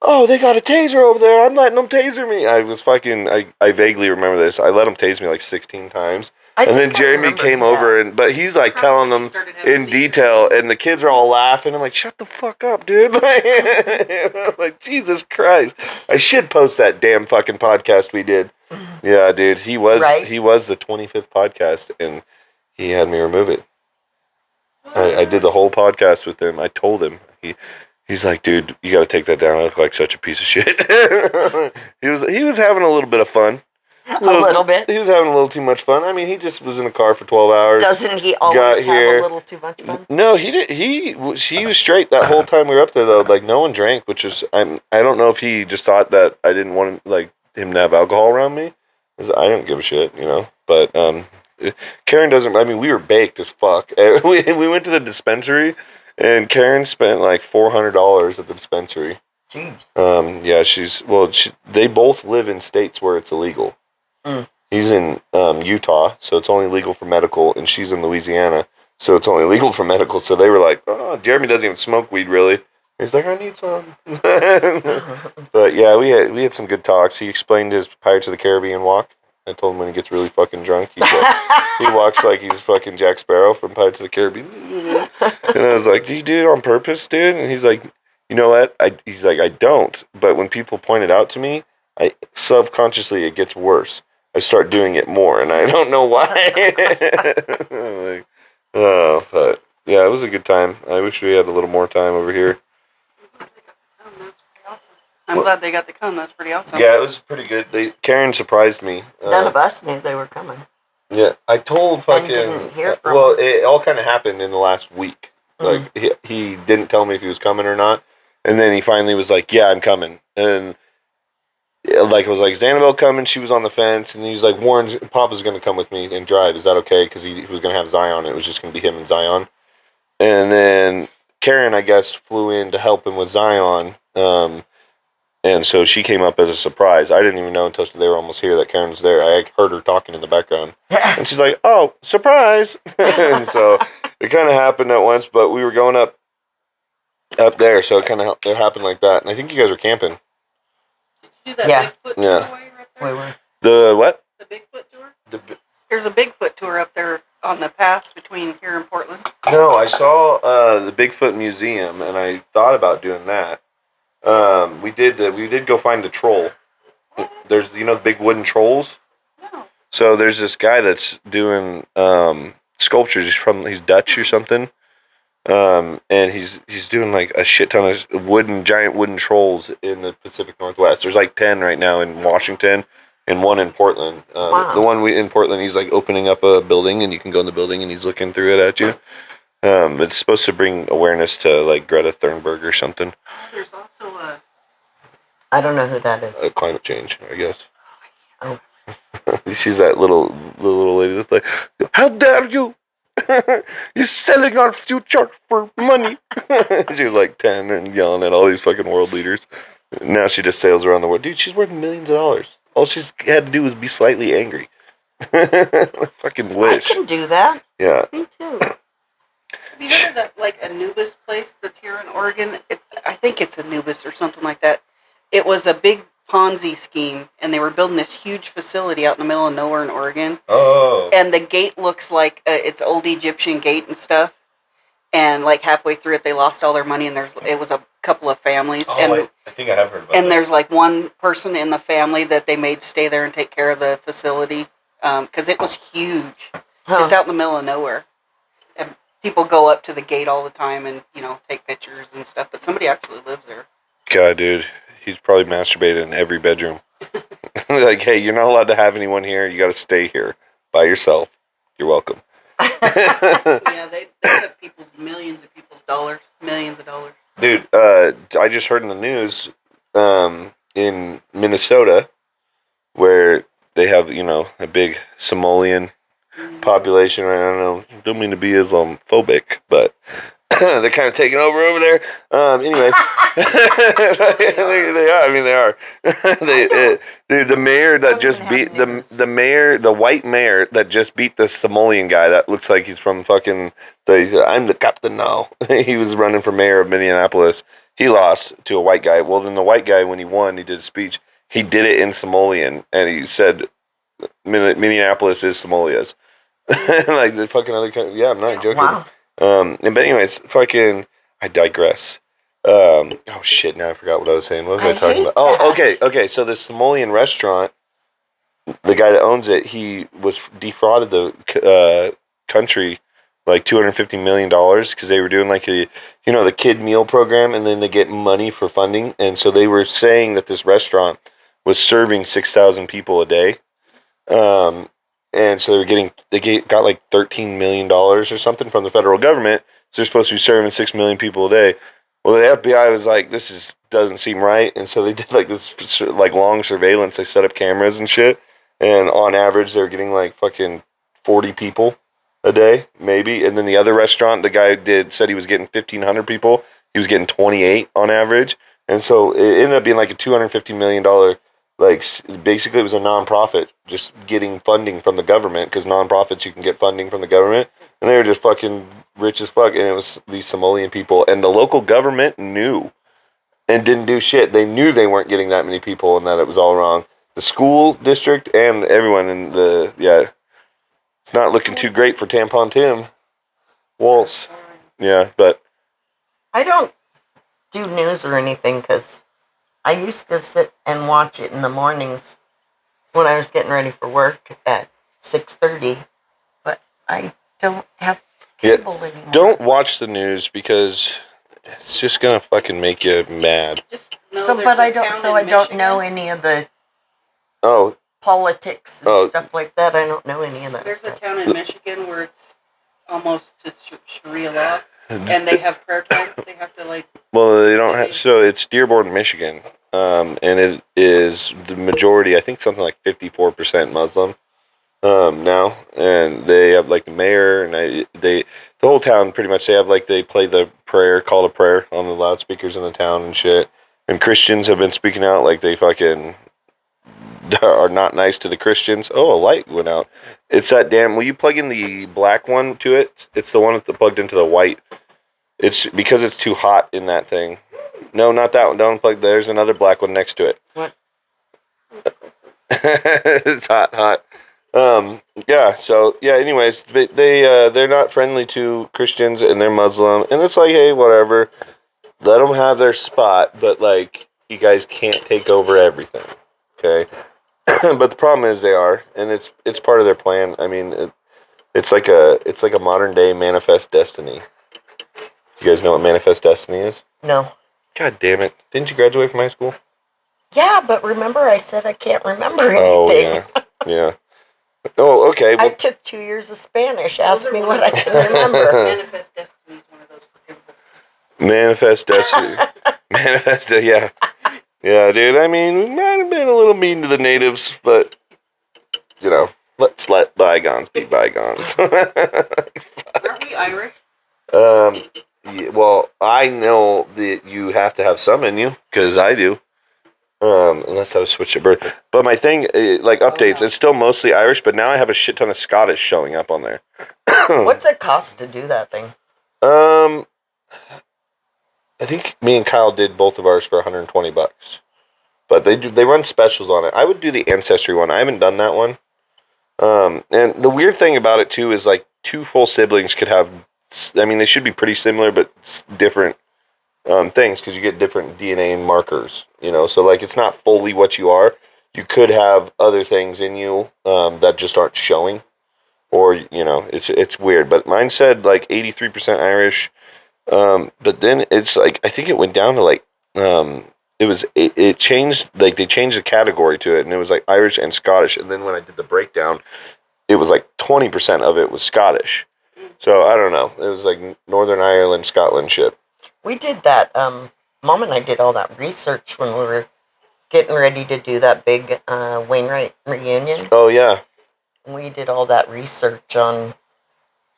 S1: Oh, they got a taser over there. I'm letting them taser me. I vaguely remember this. I let them tase me like 16 times. And then Jeremy came over, but he's like telling them in detail, and the kids are all laughing. I'm like, shut the fuck up, dude. I'm like, Jesus Christ. I should post that damn fucking podcast we did. Yeah, dude. He was the 25th podcast, and he had me remove it. I did the whole podcast with him. I told him. He's like, dude, you got to take that down. I look like such a piece of shit. He was having a little bit of fun.
S2: A little bit.
S1: He was having a little too much fun. I mean, he just was in the car for 12 hours.
S2: Doesn't he always have a little too much fun?
S1: No, he did. He was straight that whole time we were up there though. Like no one drank, which is I don't know if he just thought that I didn't want him to have alcohol around me. 'Cause I don't give a shit, you know. But Karen doesn't. I mean, we were baked as fuck. We went to the dispensary. And Karen spent like $400 at the dispensary.
S2: Jeez.
S1: Yeah, they both live in states where it's illegal.
S2: Mm.
S1: He's in Utah, so it's only legal for medical, and she's in Louisiana, so it's only legal for medical. So they were like, "Oh, Jeremy doesn't even smoke weed, really." He's like, "I need some." But yeah, we had some good talks. He explained his Pirates of the Caribbean walk. I told him when he gets really fucking drunk, he walks like he's fucking Jack Sparrow from Pirates of the Caribbean. And I was like, "Do you do it on purpose, dude?" And he's like, "You know what? He's like, I don't. But when people point it out to me, I subconsciously it gets worse. I start doing it more, and I don't know why." Like, oh, but yeah, it was a good time. I wish we had a little more time over here.
S4: I'm glad they got to come. That's pretty awesome.
S1: Yeah, it was pretty good. Karen surprised me.
S2: None of us knew they were coming.
S1: Yeah, I told fucking.
S2: Didn't hear from
S1: well,
S2: him.
S1: it all kind of happened in the last week. Like he didn't tell me if he was coming or not, and then he finally was like, "Yeah, I'm coming." And like it was like, "Is Annabelle coming?" She was on the fence, and he was like, "Warren's Papa's gonna come with me and drive. Is that okay?" Because he was gonna have Zion. It was just gonna be him and Zion. And then Karen, I guess, flew in to help him with Zion. And so she came up as a surprise. I didn't even know until they were almost here that Karen was there. I heard her talking in the background. And she's like, "Oh, surprise." And so it kind of happened at once, but we were going up there, so it happened like that. And I think you guys were camping.
S4: Did you do that Bigfoot tour while you were up there?
S2: We were.
S1: The what?
S4: The Bigfoot tour? There's a Bigfoot tour up there on the pass between here and Portland.
S1: No, I saw the Bigfoot Museum, and I thought about doing that. We did go find the troll. There's the big wooden trolls.
S4: No.
S1: So there's this guy that's doing sculptures. He's Dutch or something. And he's doing like a shit ton of giant wooden trolls in the Pacific Northwest. There's like 10 right now in Washington and one in Portland.
S2: Wow.
S1: The one in Portland, he's like opening up a building, and you can go in the building and he's looking through it at you. It's supposed to bring awareness to like Greta Thunberg or something.
S4: There's also
S2: I don't know who that is.
S1: Climate change, I guess.
S2: Oh.
S1: She's that little lady that's like, "How dare you! You're selling our future for money." She was like 10 and yelling at all these fucking world leaders. Now she just sails around the world. Dude, she's worth millions of dollars. All she's had to do was be slightly angry. Fucking wish.
S2: I can do that.
S1: Yeah.
S2: Me too.
S4: Have you heard of that, like, Anubis place that's here in Oregon? I think it's Anubis or something like that. It was a big Ponzi scheme, and they were building this huge facility out in the middle of nowhere in Oregon.
S1: Oh.
S4: And the gate looks like it's old Egyptian gate and stuff. And, like, halfway through it, they lost all their money, and it was a couple of families.
S1: Oh,
S4: and
S1: I think I have heard about that.
S4: And there's, like, one person in the family that they made stay there and take care of the facility. Because it was huge. Just out in the middle of nowhere. And people go up to the gate all the time and, take pictures and stuff. But somebody actually lives there.
S1: God, dude. He's probably masturbated in every bedroom. Like, "Hey, you're not allowed to have anyone here. You got to stay here by yourself. You're welcome."
S4: Yeah, they took millions of people's dollars.
S1: Dude, I just heard in the news in Minnesota where they have, a big Somalian population. I don't mean to be Islamophobic, but they're kind of taking over there. Anyways, they are. I mean, they are. Dude, the mayor that just beat the white mayor that just beat the Somalian guy that looks like he's from fucking. I'm the captain now. He was running for mayor of Minneapolis. He lost to a white guy. Well, then the white guy, when he won, he did a speech. He did it in Somalian, and he said, "Minneapolis is Somalia's." Like the fucking other country. Yeah, I'm not joking.
S2: Wow.
S1: But anyways, I digress. Oh shit! Now I forgot what I was saying. What was I talking about? Oh, okay. So this Somalian restaurant, the guy that owns it, he was defrauded the country like $250 million because they were doing like the kid meal program, and then they get money for funding, and so they were saying that this restaurant was serving 6,000 people a day. And so they got like $13 million or something from the federal government. So they're supposed to be serving 6 million people a day. Well, the FBI was like, doesn't seem right. And so they did like this like long surveillance. They set up cameras and shit. And on average, they're getting like fucking 40 people a day, maybe. And then the other restaurant, the guy said he was getting 1,500 people. He was getting 28 on average. And so it ended up being like a $250 million, like basically it was a nonprofit just getting funding from the government, because nonprofits, you can get funding from the government, and they were just fucking rich as fuck. And it was these Somalian people, and the local government knew and didn't do shit. They knew they weren't getting that many people and that it was all wrong. The school district and everyone in it's not looking too great for Tampon Tim Waltz. Yeah, but
S2: I don't do news or anything because I used to sit and watch it in the mornings when I was getting ready for work at 6:30, but I don't have cable anymore.
S1: Don't watch the news because it's just gonna fucking make you mad.
S2: I don't know any of the politics and stuff like that. I don't know any of that.
S4: There's a town in Michigan where it's almost to Sharia law, and they have prayer time. They have to like.
S1: Well, they don't have. So it's Dearborn, Michigan, and it is the majority. I think something like 54% Muslim now, and they have like the mayor and the whole town pretty much. They play the call to prayer on the loudspeakers in the town and shit. And Christians have been speaking out like they fucking are not nice to the Christians. Oh, a light went out. It's that damn. Will you plug in the black one to it? It's the one that's plugged into the white. It's because it's too hot in that thing. No, not that one. Don't plug. There's another black one next to it.
S2: What?
S1: It's hot. Yeah. So yeah. Anyways, they're not friendly to Christians, and they're Muslim, and it's like, hey, whatever. Let them have their spot, but like, you guys can't take over everything. Okay. But the problem is they are, and it's part of their plan. I mean, it's like a modern day Manifest Destiny. You guys know what Manifest Destiny is?
S2: No.
S1: God damn it! Didn't you graduate from high school?
S2: Yeah, but remember I said I can't remember anything.
S1: Oh yeah. Oh, okay. Well,
S2: I took 2 years of Spanish. Ask me what I can remember.
S4: Manifest Destiny is one of those forgivable.
S1: Manifest Destiny. Yeah. Yeah, dude. I mean, we might have been a little mean to the natives, but let's let bygones be bygones.
S4: Aren't we Irish?
S1: Yeah, well, I know that you have to have some in you, because I do. Unless I was switched at birth. But my thing, like updates, it's still mostly Irish, but now I have a shit ton of Scottish showing up on there.
S2: What's it cost to do that thing?
S1: I think me and Kyle did both of ours for $120. But they run specials on it. I would do the Ancestry one. I haven't done that one. And the weird thing about it too is like two full siblings could have. I mean, they should be pretty similar, but different things, because you get different DNA markers. So like it's not fully what you are. You could have other things in you that just aren't showing, or it's weird. But mine said like 83% Irish. But then it's like, I think it went down to like, it changed, like they changed the category to it, and it was like Irish and Scottish. And then when I did the breakdown, it was like 20% of it was Scottish. So I don't know. It was like Northern Ireland, Scotland shit.
S2: We did that. Mom and I did all that research when we were getting ready to do that big Wainwright reunion.
S1: Oh, yeah.
S2: We did all that research on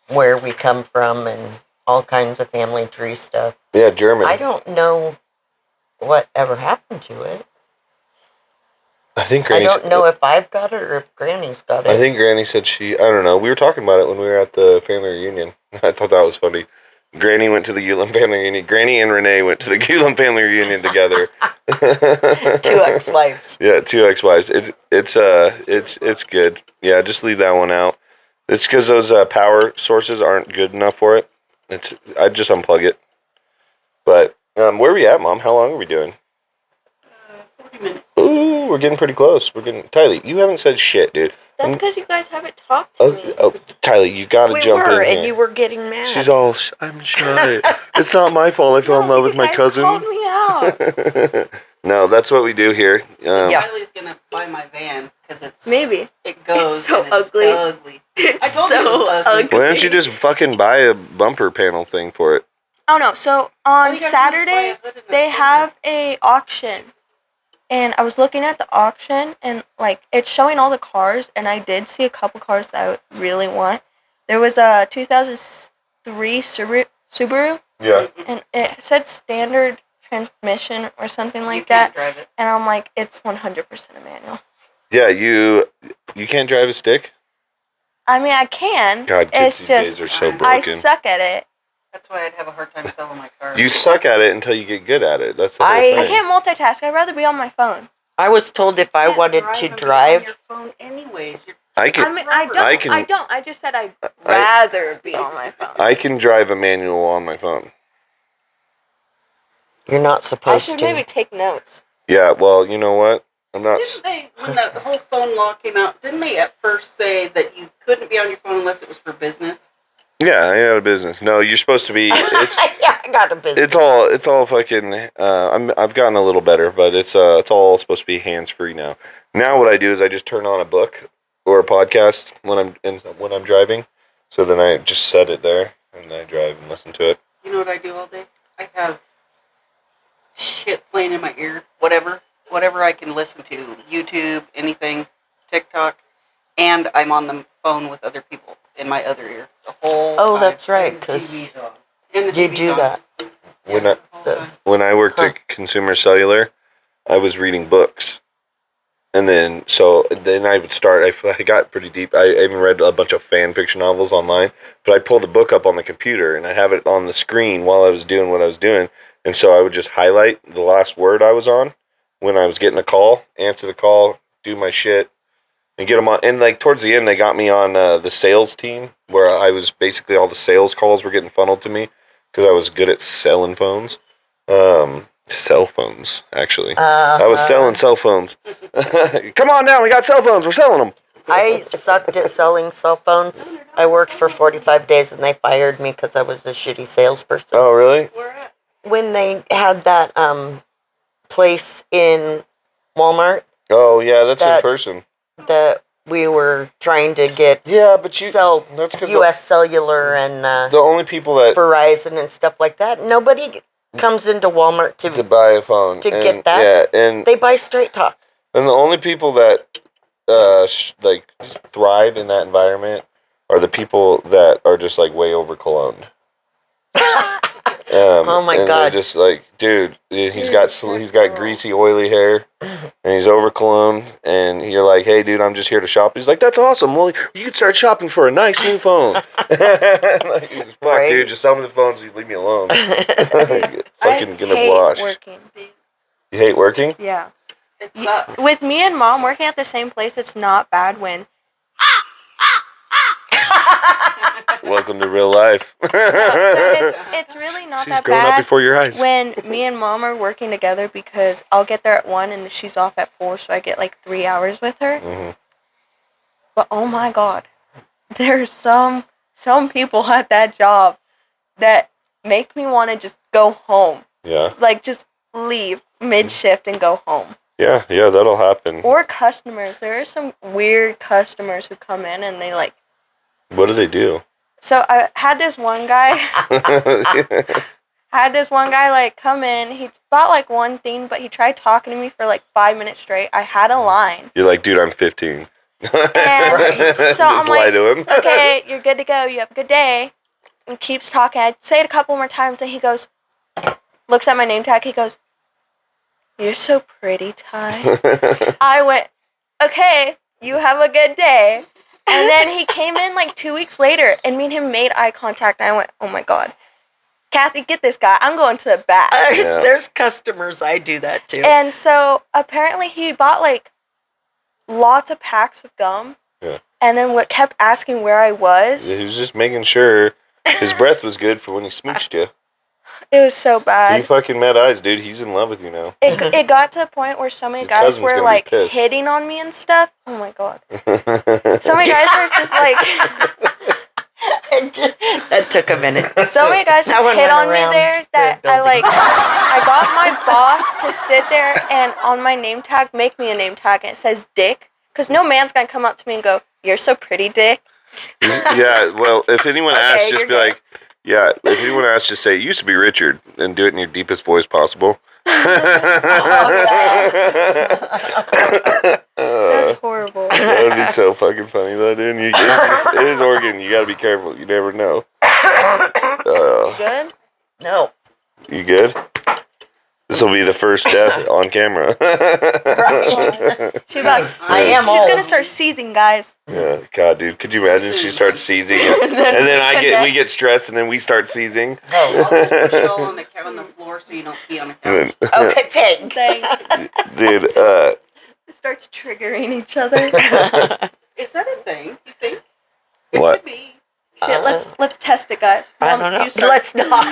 S2: where we come from and all kinds of family tree stuff.
S1: Yeah, German.
S2: I don't know what ever happened to it.
S1: I think Granny
S2: I don't know if I've got it or if Granny's got it.
S1: I think Granny said I don't know. We were talking about it when we were at the family reunion. I thought that was funny. Granny went to the Ulam family reunion. Granny and Renee went to the Ulam family reunion together.
S2: 2 ex-wives.
S1: Yeah, 2 ex-wives. It's good. Yeah, just leave that one out. It's because those power sources aren't good enough for it. I'd just unplug it. But where are we at, Mom? How long are we doing?
S4: 40 minutes.
S1: Ooh, we're getting pretty close. Tylea, you haven't said shit, dude.
S3: That's because you guys haven't talked to me.
S1: Oh, Tylea, you gotta jump in here.
S2: And you were getting mad.
S1: She's all, I'm shy. It's not my fault I fell in love with my cousin.
S3: You guys called me out.
S1: No, that's what we do here.
S4: Kylie's gonna buy my van because
S3: Maybe.
S4: it goes
S3: It's so
S4: and it's
S3: ugly.
S4: ugly.
S3: It's
S4: I told you it was ugly.
S1: Why don't you just fucking buy a bumper panel thing for it?
S3: Oh no, so on Saturday they have a auction. And I was looking at the auction and like it's showing all the cars and I did see a couple cars that I really want. There was a 2003 Subaru.
S1: Yeah.
S3: And it said standard transmission or something like
S4: You can't
S3: that.
S4: drive it.
S3: And I'm like, it's 100% a manual.
S1: Yeah, you can't drive a stick?
S3: I mean, I can.
S1: God, kids
S3: It's
S1: these
S3: just
S1: days are so
S3: I
S1: broken.
S3: suck at it.
S4: That's why I'd have a hard time selling my car.
S1: You suck at it until you get good at it. That's the whole
S2: I
S1: thing.
S3: I can't multitask. I'd rather be on my phone.
S2: I was told if I
S4: can't
S2: wanted to
S4: and be on
S2: drive,
S4: your phone anyways.
S1: I can.
S3: I
S1: can-
S3: don't. I just said I'd rather be on my phone.
S1: I can drive a manual on my phone.
S2: you're not
S3: I
S2: supposed
S3: should
S2: to.
S3: maybe take notes.
S1: Yeah, well, you know what? I'm not.
S4: Didn't they, when the whole phone law came out, didn't they at first say that you couldn't be on your phone unless it was for business?
S1: Yeah, I got a business. No, you're supposed to be. It's
S2: Yeah, I got a business.
S1: it's all fucking. I've gotten a little better, but it's all supposed to be hands free now. Now what I do is I just turn on a book or a podcast when I'm driving, so then I just set it there and I drive and listen to it.
S4: You know what I do all day? I have shit playing in my ear, whatever I can listen to, YouTube, anything, TikTok, and I'm on the phone with other people in my other ear the whole time.
S2: That's right, because
S4: And the
S2: you
S4: TV's
S2: do
S4: on.
S2: that.
S1: When
S4: Yeah, the whole time.
S1: I worked at Consumer Cellular, I was reading books. And then I would start, I got pretty deep. I even read a bunch of fan fiction novels online, but I'd pull the book up on the computer and I'd have it on the screen while I was doing what I was doing. And so I would just highlight the last word I was on when I was getting a call, answer the call, do my shit, and get them on. And like towards the end, they got me on the sales team where I was basically all the sales calls were getting funneled to me because I was good at selling phones. Cell phones, actually. I was selling cell phones. Come on down, we got cell phones. We're selling them.
S2: I sucked at selling cell phones. I worked for 45 days and they fired me because I was a shitty salesperson.
S1: Oh, really?
S4: Where at?
S2: When they had that place in Walmart
S1: Oh, yeah, that's in
S2: That-
S1: person.
S2: that we were trying to get
S1: Yeah, but
S2: sell
S1: that's because
S2: U.S. Cellular and
S1: the only people that
S2: Verizon and stuff like that. Nobody comes into Walmart
S1: to
S2: to
S1: buy a phone
S2: to get that.
S1: Yeah, and
S2: they buy Straight Talk.
S1: the only people that like thrive in that environment are the people that are just like way over cologned.
S2: Oh my
S1: and
S2: God.
S1: they're just like, dude, he's got greasy, oily hair, and he's over cologne, and you're like, hey, dude, I'm just here to shop. He's like, that's awesome. Well, you could start shopping for a nice new phone. Like, fuck,
S2: Right.
S1: dude, just sell me the phones. You leave me alone. Fucking
S3: I
S1: gonna
S3: hate
S1: wash.
S3: working.
S1: You hate working?
S3: Yeah.
S4: It sucks.
S3: With me and Mom working at the same place, it's not bad when
S1: Welcome to real life.
S3: so it's really not
S1: She's
S3: that
S1: growing up
S3: bad
S1: before your eyes.
S3: when me and Mom are working together because I'll get there at 1 and she's off at 4, so I get like 3 hours with her.
S1: Mm-hmm.
S3: But oh my God, there's some people at that job that make me want to just go home.
S1: Yeah,
S3: Like just leave mid-shift and go home.
S1: yeah, that'll happen.
S3: Or customers. There are some weird customers who come in and they like.
S1: What do they do?
S3: So I had this one guy. I had this one guy, like, come in. He bought, like, one thing, but he tried talking to me for, like, 5 minutes straight. I had a line.
S1: You're like, dude, I'm 15.
S3: And so I'm
S1: lie
S3: like,
S1: to him.
S3: okay, you're good to go. You have a good day. And keeps talking. I say it a couple more times, and he goes, looks at my name tag. He goes, "You're so pretty, Ty." I went, okay, you have a good day. And then he came in like 2 weeks later, and me and him made eye contact. And I went, oh my God. Kathy, get this guy. I'm going to the back.
S1: Yeah.
S2: There's customers. I do that too.
S3: And so apparently he bought like lots of packs of gum.
S1: Yeah.
S3: And then what kept asking where I was.
S1: He was just making sure his breath was good for when he smooched you.
S3: It was so bad.
S1: You fucking met eyes, dude. He's in love with you now.
S3: It got to a point where so many
S1: Your
S3: guys
S1: cousin's
S3: were
S1: gonna be
S3: like
S1: pissed.
S3: hitting on me and stuff. Oh my God. So many guys were just like,
S2: That took a minute.
S3: so many guys
S2: That
S3: just
S2: one
S3: hit
S2: went
S3: on me
S2: around
S3: there that
S2: the
S3: I got my boss to sit there and on my name tag, make me a name tag, and it says Dick. Because no man's going to come up to me and go, "You're so pretty, Dick."
S1: Yeah, well, if anyone asks, just
S2: you're
S1: be
S2: good.
S1: like, yeah, if anyone asks, just say, it used to be Richard, and do it in your deepest voice possible.
S3: That's horrible.
S1: That would be so fucking funny, though, dude. It is Oregon. You gotta be careful. You never know.
S3: Good?
S2: No.
S1: You good? This will be the first death on camera.
S3: She's going to start seizing, guys.
S1: Yeah, God, dude. Could you imagine she starts seizing, and then we get stressed, and then we start seizing.
S4: I'll just put you all on the floor so you don't pee on the couch.
S2: Okay, thanks.
S1: Dude,
S3: It starts triggering each other.
S4: Is that a thing, you think?
S1: What?
S4: It could be.
S3: Shit, let's test it, guys.
S2: I don't know. Let's not.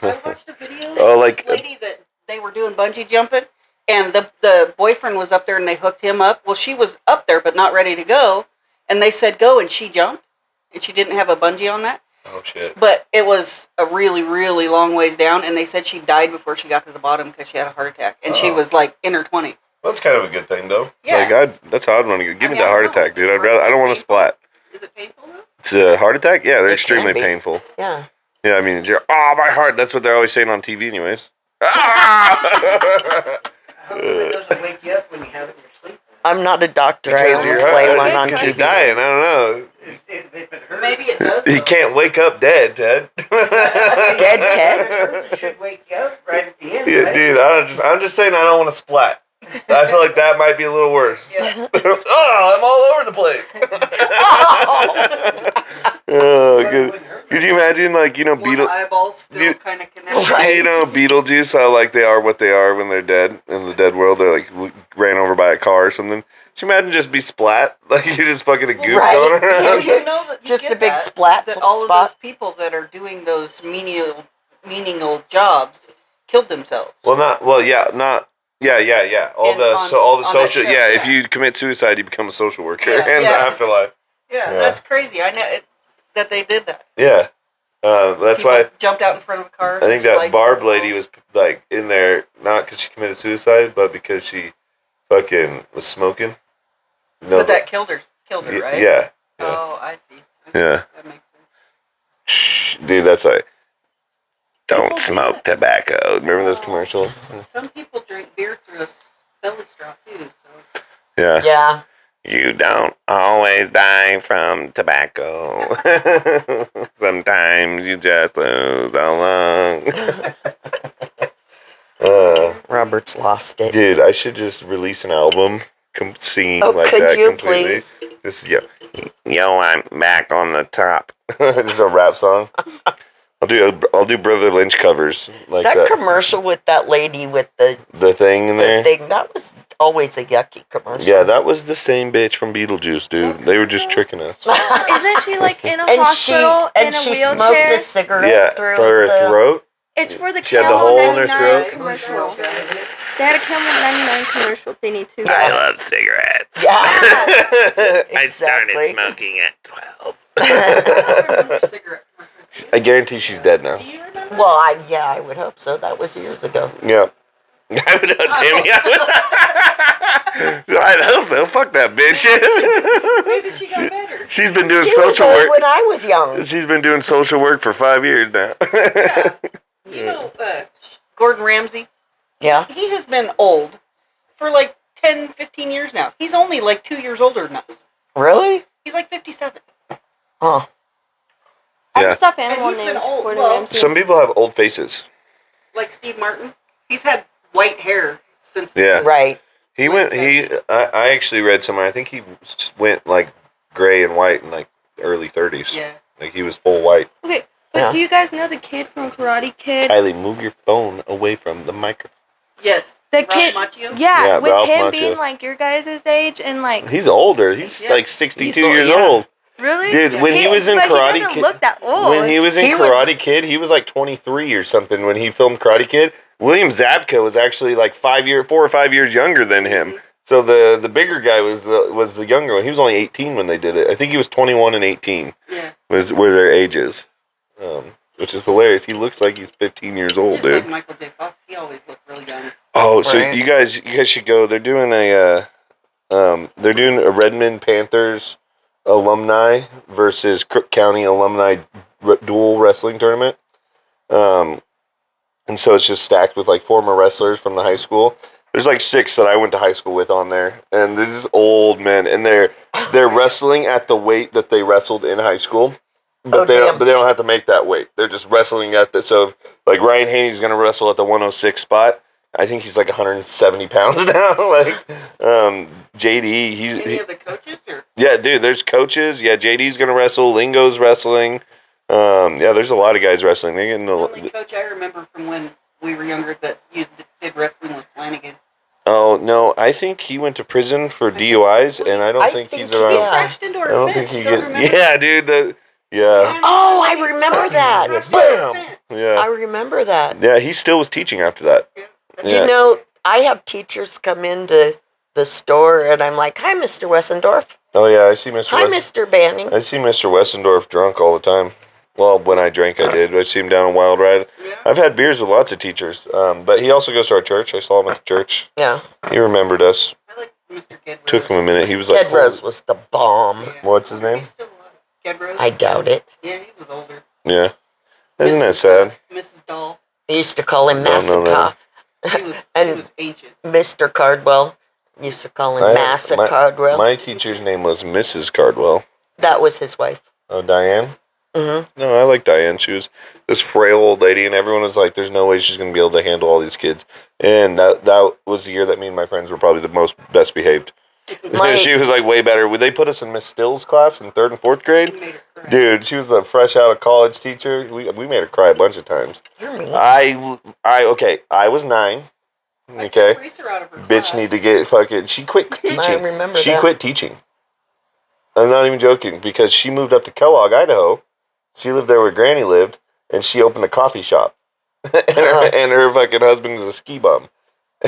S4: I watched a video
S1: Oh,
S4: of
S1: like-
S4: this lady that they were doing bungee jumping, and the boyfriend was up there, and they hooked him up. Well, she was up there, but not ready to go, and they said go, and she jumped, and she didn't have a bungee on that.
S1: Oh, shit.
S4: But it was a really, really long ways down, and they said she died before she got to the bottom because she had a heart attack, and she was like in her 20s.
S1: Well, that's kind of a good thing, though.
S4: Yeah.
S1: Like, that's how I'd want to get. Give me
S4: I
S1: that heart
S4: don't know.
S1: attack, dude.
S4: Is
S1: I don't want to splat.
S4: Is it painful though?
S1: It's a heart attack? Yeah, they're
S2: It
S1: extremely
S2: can be.
S1: painful.
S2: Yeah.
S1: Yeah, I mean, my heart. That's what they're always saying on TV, anyways. Ah!
S5: Hopefully it doesn't wake you up when you have it in your sleep.
S2: I'm not a doctor. I
S1: Because
S2: only
S1: your
S2: play
S1: heart-
S2: one on
S1: you're
S2: TV.
S1: dying. I don't know.
S5: If it hurts,
S4: Maybe it does.
S1: You
S4: though.
S1: can't wake up dead, Ted.
S2: Dead Ted?
S5: It should wake you up right at the end.
S1: Yeah,
S5: right?
S1: dude. I'm just saying I don't want to splat. I feel like that might be a little worse.
S4: Yeah.
S1: Oh, I'm all over the place. Oh, good. Could you imagine, like,
S4: One eyeball still
S1: you-
S4: kind of connected.
S2: Right.
S1: You know, Beetlejuice, how like they are what they are when they're dead in the dead world. They're like ran over by a car or something. Could you imagine just be splat? Like you're just fucking a goop
S2: Right.
S1: going around.
S4: Did you know that you
S2: Just
S4: get
S2: a big
S4: that,
S2: splat
S4: that all
S2: spot?
S4: of those people that are doing those menial jobs killed themselves.
S1: Yeah. All
S4: And
S1: the all the
S4: on that
S1: social.
S4: show,
S1: Yeah, if
S4: yeah.
S1: you commit suicide, you become a social worker
S4: Yeah,
S1: in the
S4: yeah.
S1: afterlife.
S4: Yeah,
S1: Yeah.
S4: that's crazy. I know that they did that.
S1: Yeah, that's
S4: People
S1: why
S4: jumped out in front of a car.
S1: I think that
S4: sliced
S1: Barb
S4: their
S1: lady
S4: phone.
S1: was like in there not because she committed suicide, but because she fucking was smoking. No,
S4: But that killed her, right?
S1: Yeah.
S4: Oh, I see. Okay,
S1: Yeah.
S4: that makes sense.
S1: Shh, dude, that's like, don't
S4: People do
S1: smoke
S4: that.
S1: tobacco. Remember those commercials?
S4: Some people drink beer through a belly straw too. So
S1: Yeah.
S2: Yeah.
S1: You don't always die from tobacco. Sometimes you just lose a lung.
S2: Robert's lost it.
S1: Dude, I should just release an album singing
S2: Oh,
S1: like
S2: could
S1: that
S2: you
S1: completely.
S2: please?
S1: Just yo, I'm back on the top. Just a rap song. I'll do Brother Lynch covers like
S2: That
S1: that.
S2: commercial with that lady with the
S1: thing in there.
S2: thing, that was always a yucky commercial.
S1: Yeah, that was the same bitch from Beetlejuice, dude. They were just tricking us.
S3: Isn't she like in a
S2: and
S3: hospital
S2: she
S3: in a
S2: smoked
S3: wheelchair?
S2: a cigarette
S1: Yeah,
S2: through
S1: for her
S2: the
S1: throat.
S3: It's for the
S1: She had the
S3: Camel
S1: hole in her
S3: 99
S1: throat.
S3: commercial. They had a Camel 99 commercial thingy too.
S1: I love cigarettes.
S2: Yeah.
S1: I started
S2: Exactly.
S1: smoking at 12.
S4: I remember cigarette commercials.
S1: I guarantee she's dead now.
S4: Do you remember?
S2: Well, I would hope so. That was years ago.
S1: Yeah. I would know, Tammy. I'd hope so. Fuck that bitch.
S4: Maybe she got better.
S1: She's been doing
S2: She was
S1: social
S2: old
S1: work.
S2: when I was young.
S1: She's been doing social work for 5 years now.
S4: You know, Gordon Ramsay.
S2: Yeah.
S4: He has been old for like 10, 15 years now. He's only like 2 years older than us.
S2: Really?
S4: He's like 57.
S2: Huh.
S3: I have
S1: Yeah.
S3: a stuffed
S4: And
S3: animal
S4: he's been
S3: named
S4: old.
S3: Gordon
S4: Well,
S3: Ramsay.
S1: Some people have old faces.
S4: Like Steve Martin. He's had white hair since.
S1: Yeah.
S2: Right.
S1: He
S4: Late
S1: went. He.
S4: 70s.
S1: I actually read somewhere. I think he went like gray and white in like early 30s.
S4: Yeah.
S1: Like he was full white.
S3: Okay, but
S2: Yeah.
S3: do you guys know the kid from Karate Kid?
S1: Kylie, move your phone away from the microphone.
S4: Yes.
S3: The
S4: Ralph
S3: kid,
S4: Macchio?
S3: yeah, with
S1: Ralph
S3: him
S1: Macchio.
S3: being like your guys' age and like
S1: He's older. He's
S4: Yeah.
S1: like 62
S2: He's old,
S1: years
S2: yeah.
S1: old.
S3: really,
S1: Dude, when he was in
S3: but
S1: Karate
S3: he doesn't
S1: Kid,
S3: look that old.
S1: when he was in
S2: He was-
S1: Karate Kid, he was like 23 or something when he filmed Karate Kid. William Zabka was actually like 4 or 5 years younger than him. So the bigger guy was the younger one. He was only 18 when they did it. I think he was 21 and 18
S4: Yeah.
S1: were their ages, which is hilarious. He looks like he's 15 years old,
S4: Just
S1: dude.
S4: like Michael J. Fox. He always looked really young.
S1: Oh, so
S2: Right.
S1: you guys should go. They're doing a Redmond Panthers alumni versus Crook County alumni dual wrestling tournament. And so it's just stacked with like former wrestlers from the high school. There's like 6 that I went to high school with on there, and they're just old men, and they're wrestling at the weight that they wrestled in high school, but
S2: Oh,
S1: they
S2: damn.
S1: don't have to make that weight. They're just wrestling at the so like Ryan Haney's gonna wrestle at the 106 spot. I think he's like 170 pounds now. Like JD,
S4: Any of the coaches? Or?
S1: yeah, dude. There's coaches. Yeah, JD's gonna wrestle. Lingo's wrestling. Yeah, there's a lot of guys wrestling. They're getting
S4: The only coach I remember from when we were younger that did wrestling was Flanagan.
S1: Oh no, I think he went to prison for DUIs, and I don't
S2: I
S1: think
S2: think
S1: he's
S2: he-
S1: around.
S2: yeah.
S4: Crashed into
S1: I
S4: our
S1: don't
S4: fence.
S1: think he
S4: You don't
S1: get.
S4: remember?
S1: Yeah, dude. Yeah,
S2: Oh, I remember that.
S1: Yeah,
S4: Crashed into our
S1: bam.
S4: fence.
S2: I
S1: yeah,
S2: remember that.
S1: yeah. He still was teaching after that.
S4: Yeah.
S2: You know, I have teachers come into the store, and I'm like, "Hi, Mr. Wessendorf.
S1: Oh yeah, I see Mr.
S2: Hi, Mr. Banning."
S1: I see Mr. Wessendorf drunk all the time. Well, when I drank, I did. I see him down a Wild Ride.
S4: Yeah.
S1: I've had beers with lots of teachers, but he also goes to our church. I saw him at the church.
S2: Yeah,
S1: He remembered us.
S4: I like Mr. Gedrose.
S1: Took him a minute. He was like,
S2: Ted Rose was the bomb.
S4: Yeah.
S1: What's his name?
S4: He's still alive. Gedrose?
S2: I doubt it.
S4: Yeah, he was older.
S1: Yeah. Isn't that
S4: Mrs.
S1: sad?
S4: Mrs. Dahl.
S2: They used to call him
S1: Don't know
S2: Massacre.
S4: She was,
S2: And-
S4: she was ancient.
S2: Mr. Cardwell used to call him
S1: I-
S2: Massa
S1: my-
S2: Cardwell.
S1: My teacher's name was Mrs. Cardwell.
S2: That was his wife.
S1: Oh, Diane?
S2: Mm-hmm.
S1: No, I like Diane. She was this frail old lady, and everyone was like, there's no way she's going to be able to handle all these kids. And that was the year that me and my friends were probably the best behaved.
S2: My-
S1: She was like way better. Would they put us in Miss Still's class in 3rd and 4th grade?
S4: He made her cry.
S1: Dude, she was a fresh out of college teacher. We made her cry a bunch of times.
S2: You're mean.
S1: I was 9.
S4: I
S1: Okay.
S4: took Reeser out of her
S1: Bitch
S4: class.
S1: need to get fucking. She quit teaching.
S2: I remember
S1: She
S2: that.
S1: quit teaching. I'm not even joking because she moved up to Kellogg, Idaho. She lived there where Granny lived, and she opened a coffee shop. and her fucking husband was a ski bum.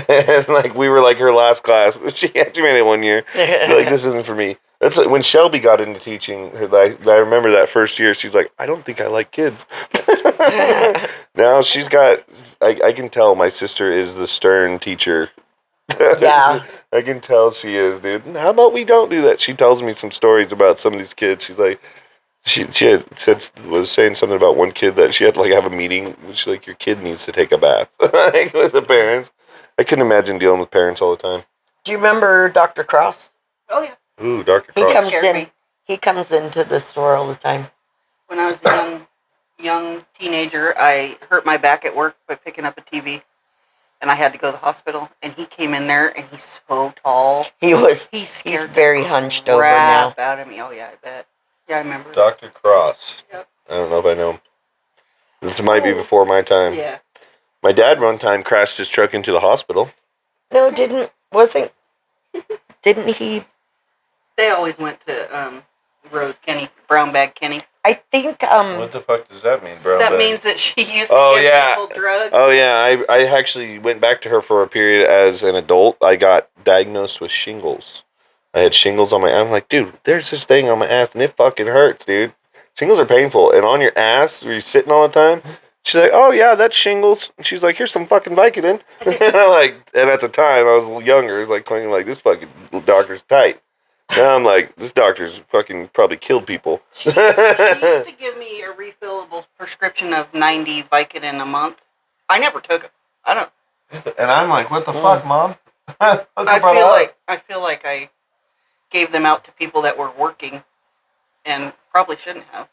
S1: And like we were like her last class. She made it one year. She's like, this isn't for me. That's like when Shelby got into teaching. I remember that first year. She's like, I don't think I like kids. Now she's got. I can tell my sister is the stern teacher.
S2: Yeah.
S1: I can tell she is, dude. How about we don't do that? She tells me some stories about some of these kids. She's like, she was saying something about one kid that she had to like have a meeting. She's like, your kid needs to take a bath like, with the parents. I couldn't imagine dealing with parents all the time.
S2: Do you remember Dr. Cross?
S4: Oh, yeah.
S1: Ooh, Dr.
S2: He
S1: Cross.
S2: comes
S4: Scared
S2: in.
S4: me.
S2: He comes into the store all the time.
S4: When I was a young teenager, I hurt my back at work by picking up a TV. And I had to go to the hospital. And he came in there, and he's so tall.
S2: He's
S4: Scared
S2: very
S4: the
S2: hunched over now.
S4: crap out of me. Oh, yeah, I bet. Yeah, I remember.
S1: Dr. Cross.
S4: Yep.
S1: I don't know if I know him. This might be
S4: Oh.
S1: before my time.
S4: Yeah.
S1: My dad one time crashed his truck into the hospital.
S2: No, didn't he?
S4: They always went to Rose Kenny, Brown Bag Kenny.
S2: I think
S1: What the fuck does that mean, bro?
S4: That means that she used to
S1: Oh,
S4: give
S1: yeah.
S4: people drugs.
S1: Oh yeah, I actually went back to her for a period as an adult. I got diagnosed with shingles. I had shingles on my. I'm like, dude, there's this thing on my ass, and it fucking hurts, dude. Shingles are painful, and on your ass where you're sitting all the time. She's like, oh yeah, that's shingles. And she's like, here's some fucking Vicodin. And I'm like, and at the time I was a little younger. It was like playing like this fucking doctor's tight. Now I'm like, this doctor's fucking probably killed people.
S4: She used to give me a refillable prescription of 90 Vicodin a month. I never took them. I don't.
S1: And I'm like, what the fuck, Mom?
S4: I feel like I gave them out to people that were working, and probably shouldn't have.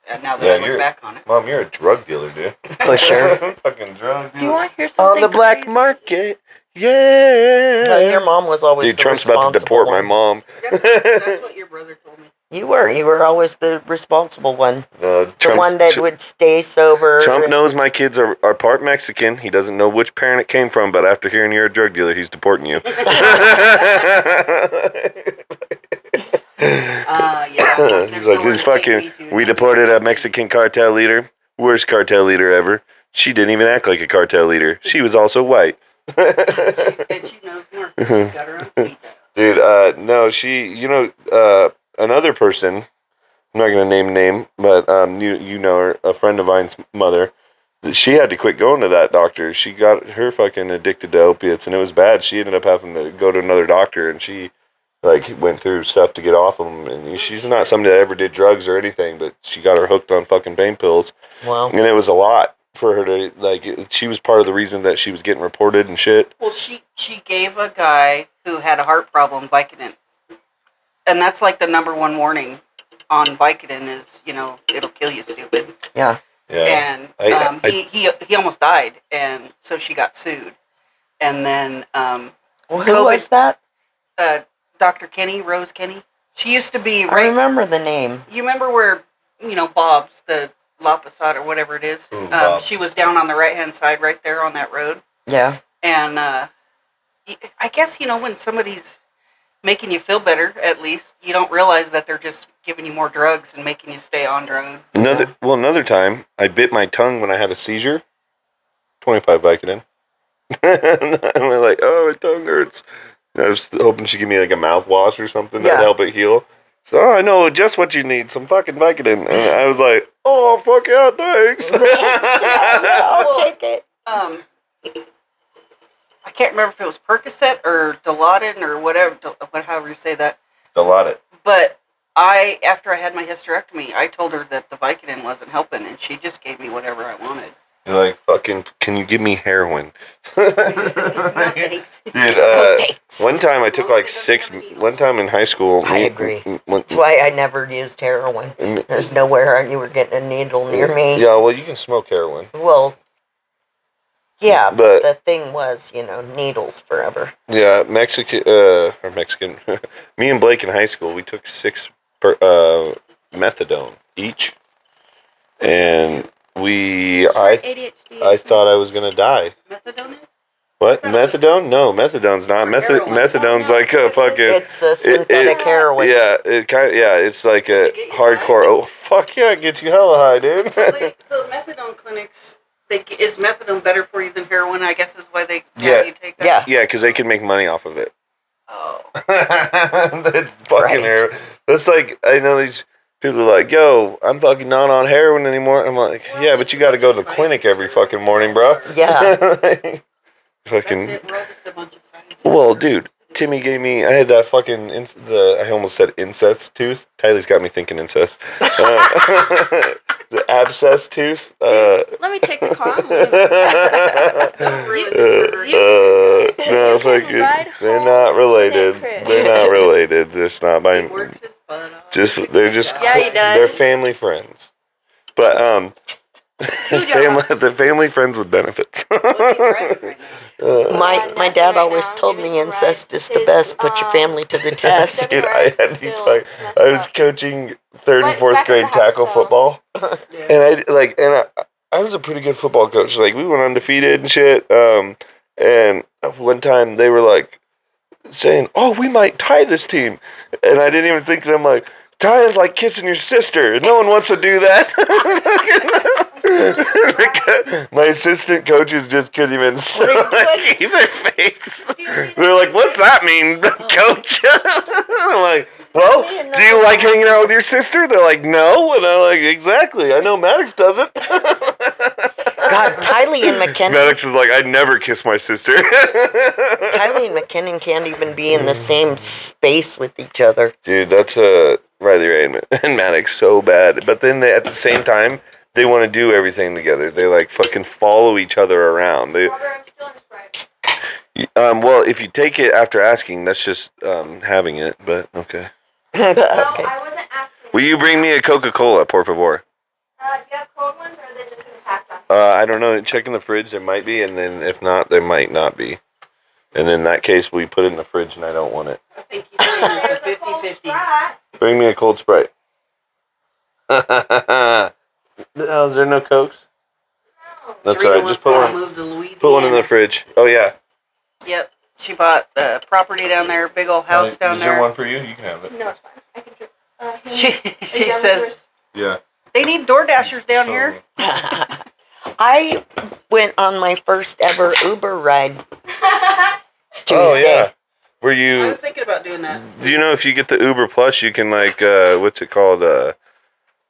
S4: And now that I look back on it,
S1: Mom, you're a drug dealer, dude.
S2: For sure.
S1: Fucking drug dealer.
S3: Do you want to hear something
S1: on the black
S3: crazy?
S1: market? Yeah.
S2: Well, your mom was always
S1: Dude,
S2: the
S1: Trump's about to deport my
S2: one.
S1: mom.
S4: that's what your brother told me.
S2: You were always the responsible one. The
S1: Trump's-
S2: one that would stay sober.
S1: Trump knows my kids are part Mexican. He doesn't know which parent it came from, but after hearing you're a drug dealer, he's deporting you.
S4: Yeah.
S1: He's like, this fucking. We deported a Mexican cartel leader. Worst cartel leader ever. She didn't even act like a cartel leader. She was also white.
S4: And she knows more. She's got her own feet.
S1: Dude, no, another person, I'm not going to name a name, but you know her, a friend of mine's mother, she had to quit going to that doctor. She got her fucking addicted to opiates, and it was bad. She ended up having to go to another doctor, and she, like, went through stuff to get off them. And she's not somebody that ever did drugs or anything, but she got her hooked on fucking pain pills.
S2: Wow.
S1: And it was a lot for her to, like, she was part of the reason that she was getting reported and shit.
S4: Well, she gave a guy who had a heart problem Vicodin. And that's like the number one warning on Vicodin is, it'll kill you, stupid.
S2: Yeah.
S4: Yeah. And he almost died, and so she got sued. And then
S2: Well, who was that?
S4: Dr. Kenny, Rose Kenny. She used to be
S2: I remember the name.
S4: You remember where, Bob's, the La Posada or whatever it is?
S1: Ooh,
S4: she was down on the right-hand side right there on that road.
S2: Yeah.
S4: And I guess, when somebody's making you feel better, at least, you don't realize that they're just giving you more drugs and making you stay on drugs.
S1: Another time, I bit my tongue when I had a seizure. 25 Vicodin. I'm like, oh, my tongue hurts. And I was hoping she'd give me like a mouthwash or something that'd help it heal. So, I know just what you need, some fucking Vicodin. And I was like, oh, fuck yeah, thanks.
S2: I'll take it.
S4: I can't remember if it was Percocet or Dilaudid or whatever, however you say that.
S1: Dilaudid.
S4: But after I had my hysterectomy, I told her that the Vicodin wasn't helping, and she just gave me whatever I wanted.
S1: You're like, fucking, can you give me heroin?
S4: No, thanks.
S1: Dude, one time I took like one time in high school.
S2: I agree. That's why I never used heroin. There's nowhere you were getting a needle near me.
S1: Yeah, well, you can smoke heroin.
S2: Well, yeah,
S1: but
S2: the thing was, needles forever.
S1: Yeah, Mexican. Me and Blake in high school, we took 6 methadone each, and I thought I was gonna die.
S4: Methadone is?
S1: What? Methadone? No, methadone's not. Methadone's like a fucking.
S2: It's a synthetic heroin.
S1: Yeah, it's like a hardcore. Oh fuck yeah, it gets you hella high, dude.
S4: So the methadone clinics, is methadone better for you than heroin? I guess is why they have you take that.
S1: Yeah, because they can make money off of it.
S4: Oh.
S1: That's fucking heroin. That's like, I know these people are like, yo, I'm fucking not on heroin anymore. I'm like, yeah, but you got to go to the clinic every fucking morning, bro.
S2: Yeah.
S1: Fucking.
S4: That's it. We're all just a bunch of science.
S1: Well, dude, Timmy gave me. I had that fucking. I almost said incest tooth. Tylea's got me thinking incest. The abscess tooth.
S3: Let me take the car.
S1: No, fucking. They're not related. They're not related. Just not my. They're just.
S3: Yeah, he does.
S1: They're family friends. But the family friends with benefits.
S2: My dad always told me incest is the best. Put your family to the test.
S1: Dude, I was coaching 3rd and 4th grade tackle football, and I was a pretty good football coach. Like, we went undefeated and shit. And one time they were like saying, "Oh, we might tie this team," and I didn't even think that. I'm like, tying's like kissing your sister. No one wants to do that. My assistant coaches just couldn't even keep their face. They're like, "What's that mean, coach?" I'm like, "Well, do you like hanging out with your sister?" They're like, "No," and I'm like, "Exactly. I know Maddox doesn't."
S2: God, Tylea and McKinnon.
S1: Maddox is like, "I'd never kiss my sister."
S2: Tylea and McKinnon can't even be in the same space with each other.
S1: Dude, that's Riley Ray and Maddox so bad. But then at the same time, they want to do everything together. They like fucking follow each other around. They, well, if you take it after asking, that's just having it. But okay.
S3: No, I wasn't asking.
S1: Will you bring me a Coca-Cola, por favor?
S3: Do you have cold ones, or are they just in packed on?
S1: I don't know. Check in the fridge. There might be, and then if not, there might not be. And in that case, we put it in the fridge, and I don't want it.
S4: I think he's saying it's a 50-50.
S1: Bring me a cold Sprite. Oh, is there no Cokes?
S3: No.
S1: That's
S4: Serena
S1: all right.
S4: wants
S1: Just put
S4: to
S1: one.
S4: move to Louisiana.
S1: Put one in the fridge. Oh yeah.
S4: Yep. She bought property down there, big old house down
S1: is
S4: there.
S1: there one for you? You can have it.
S3: No, it's fine. I can drink.
S4: She says
S1: Yeah.
S4: they need door dashers down here.
S2: I went on my first ever Uber ride Tuesday.
S1: Oh yeah. Were
S4: I
S1: you?
S4: was thinking about doing that.
S1: Do you know if you get the Uber Plus, you can like what's it called?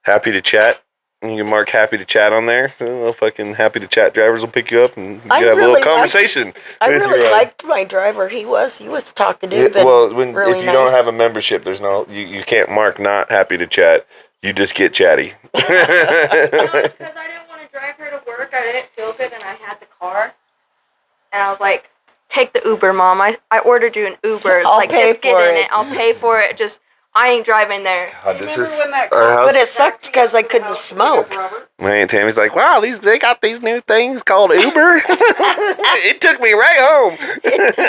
S1: Happy to chat. And you can mark happy to chat on there. So little fucking happy to chat drivers will pick you up and you
S2: I
S1: can have a
S2: really
S1: little conversation.
S2: I
S1: with
S2: really
S1: your,
S2: liked my driver. He was talkative.
S1: Yeah, well, when
S2: really
S1: if you
S2: nice.
S1: don't have a membership, there's no you can't mark not happy to chat. You just get chatty.
S3: No, it's because I didn't want to drive her to work. I didn't feel good, and I had the car. And I was like, "Take the Uber, Mom. I ordered you an Uber.
S2: I'll
S3: like,
S2: pay
S3: just get
S2: for
S3: in
S2: it.
S3: it. I'll pay for it. Just I ain't driving there."
S1: God, this
S4: Remember
S1: is
S4: when that
S1: our house.
S2: But it sucked because I couldn't smoke.
S1: My Aunt Tammy's like, wow, they got these new things called Uber. It took me right home.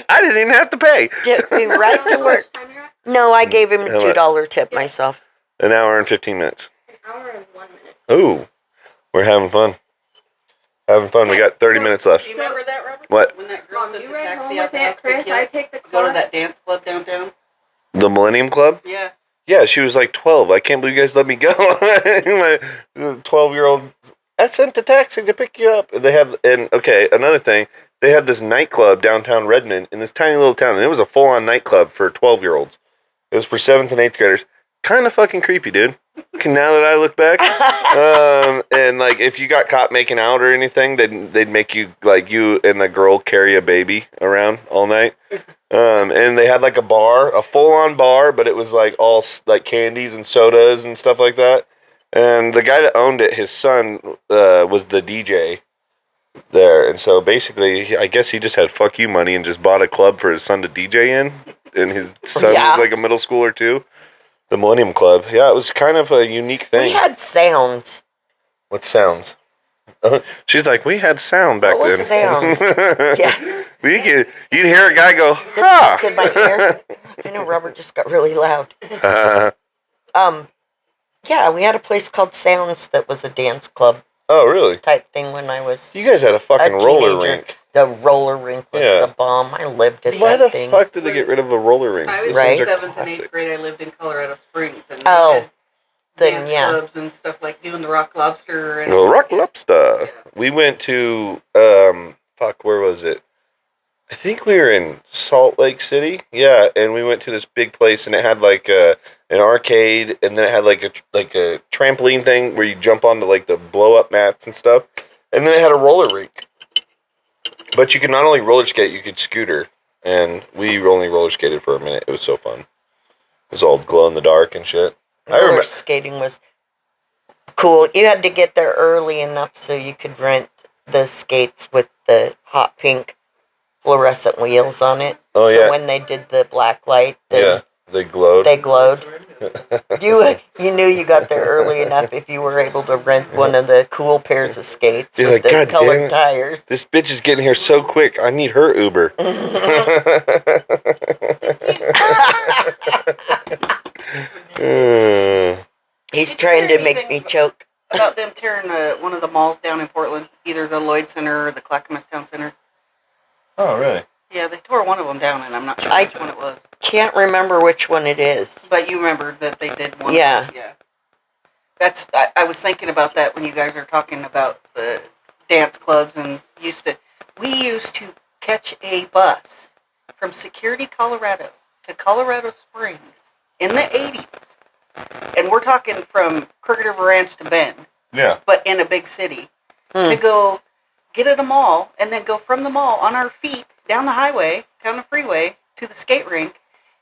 S1: I didn't even have to pay.
S2: Took me right to work. No, I gave him a $2 tip myself.
S1: An hour and 15 minutes.
S3: An hour and 1 minute.
S1: Ooh, we're having fun. Having fun. We got 30 minutes left.
S4: Do you remember that, Robert?
S1: What?
S4: When that girl
S3: Mom,
S4: sent
S3: you
S4: the
S3: ride home
S4: taxi out
S3: with
S4: the
S3: Aunt
S4: house, pick
S3: Chris.
S4: you
S3: I
S4: up,
S3: take the
S4: go
S3: car.
S4: to that dance club downtown?
S1: The Millennium Club?
S4: Yeah.
S1: Yeah, she was like 12. I can't believe you guys let me go. My 12-year-old, I sent the taxi to pick you up. They have, and okay, another thing, they had this nightclub downtown Redmond in this tiny little town, and it was a full-on nightclub for 12-year-olds. It was for 7th and 8th graders. Kind of fucking creepy, dude. Now that I look back, and like if you got caught making out or anything, they'd make you like you and the girl carry a baby around all night. And they had like a bar, a full-on bar, but it was like all like candies and sodas and stuff like that. And the guy that owned it, his son, was the DJ there. And so basically, I guess he just had fuck you money and just bought a club for his son to DJ in. And his son was like a middle schooler too. The Millennium Club. Yeah, it was kind of a unique thing.
S2: We had sounds.
S1: What sounds? She's like, we had sound back
S2: What
S1: then.
S2: was sounds? Yeah.
S1: You'd hear a guy go, ha!
S2: In my ear. I know Robert just got really loud. Yeah, we had a place called Sounds that was a dance club
S1: Oh, really?
S2: type thing when I was
S1: You guys had a fucking
S2: a
S1: roller
S2: teenager.
S1: rink.
S2: The roller rink was
S1: Yeah.
S2: the bomb. I lived at
S4: See,
S1: Why
S2: that
S1: the
S2: thing.
S1: fuck did they get rid of a roller rink?
S4: I
S1: These
S4: was
S2: Right.
S1: things
S4: in
S1: are
S4: 7th and 8th
S1: classic.
S4: grade. I lived in Colorado Springs. And
S2: Oh,
S4: we had
S2: then
S4: dance
S2: yeah.
S4: clubs and stuff like doing the Rock Lobster. And
S1: Well, Rock Lobster. We went to, where was it? I think we were in Salt Lake City. Yeah, and we went to this big place, and it had like an arcade, and then it had like a trampoline thing where you jump onto like the blow up mats and stuff, and then it had a roller rink. But you could not only roller skate, you could scooter, and we only roller skated for a minute. It was so fun. It was all glow in the dark and shit. I
S2: Roller
S1: remember.
S2: skating was cool. You had to get there early enough so you could rent the skates with the hot pink fluorescent wheels on it.
S1: Oh,
S2: so
S1: yeah.
S2: when they did the black light,
S1: Yeah, they glowed.
S2: they glowed. You knew you got there early enough if you were able to rent one of the cool pairs of skates
S1: You're
S2: with
S1: like,
S2: the
S1: "God damn
S2: colored
S1: it."
S2: tires.
S1: This bitch is getting here so quick. I need her Uber.
S2: He's trying to make me choke.
S4: about them tearing one of the malls down in Portland, either the Lloyd Center or the Clackamas Town Center.
S1: Oh, really?
S4: Yeah, they tore one of them down, and I'm not sure
S2: I-
S4: which one it was.
S2: Can't remember which one it is.
S4: But you remember that they did one.
S2: Yeah.
S4: Of them. Yeah. I was thinking about that when you guys are talking about the dance clubs and we used to catch a bus from Security, Colorado to Colorado Springs in the 80s. And we're talking from Crooked River Ranch to Bend,
S1: Yeah.
S4: but in a big city, to go get at a mall and then go from the mall on our feet down the highway, down the freeway to the skate rink.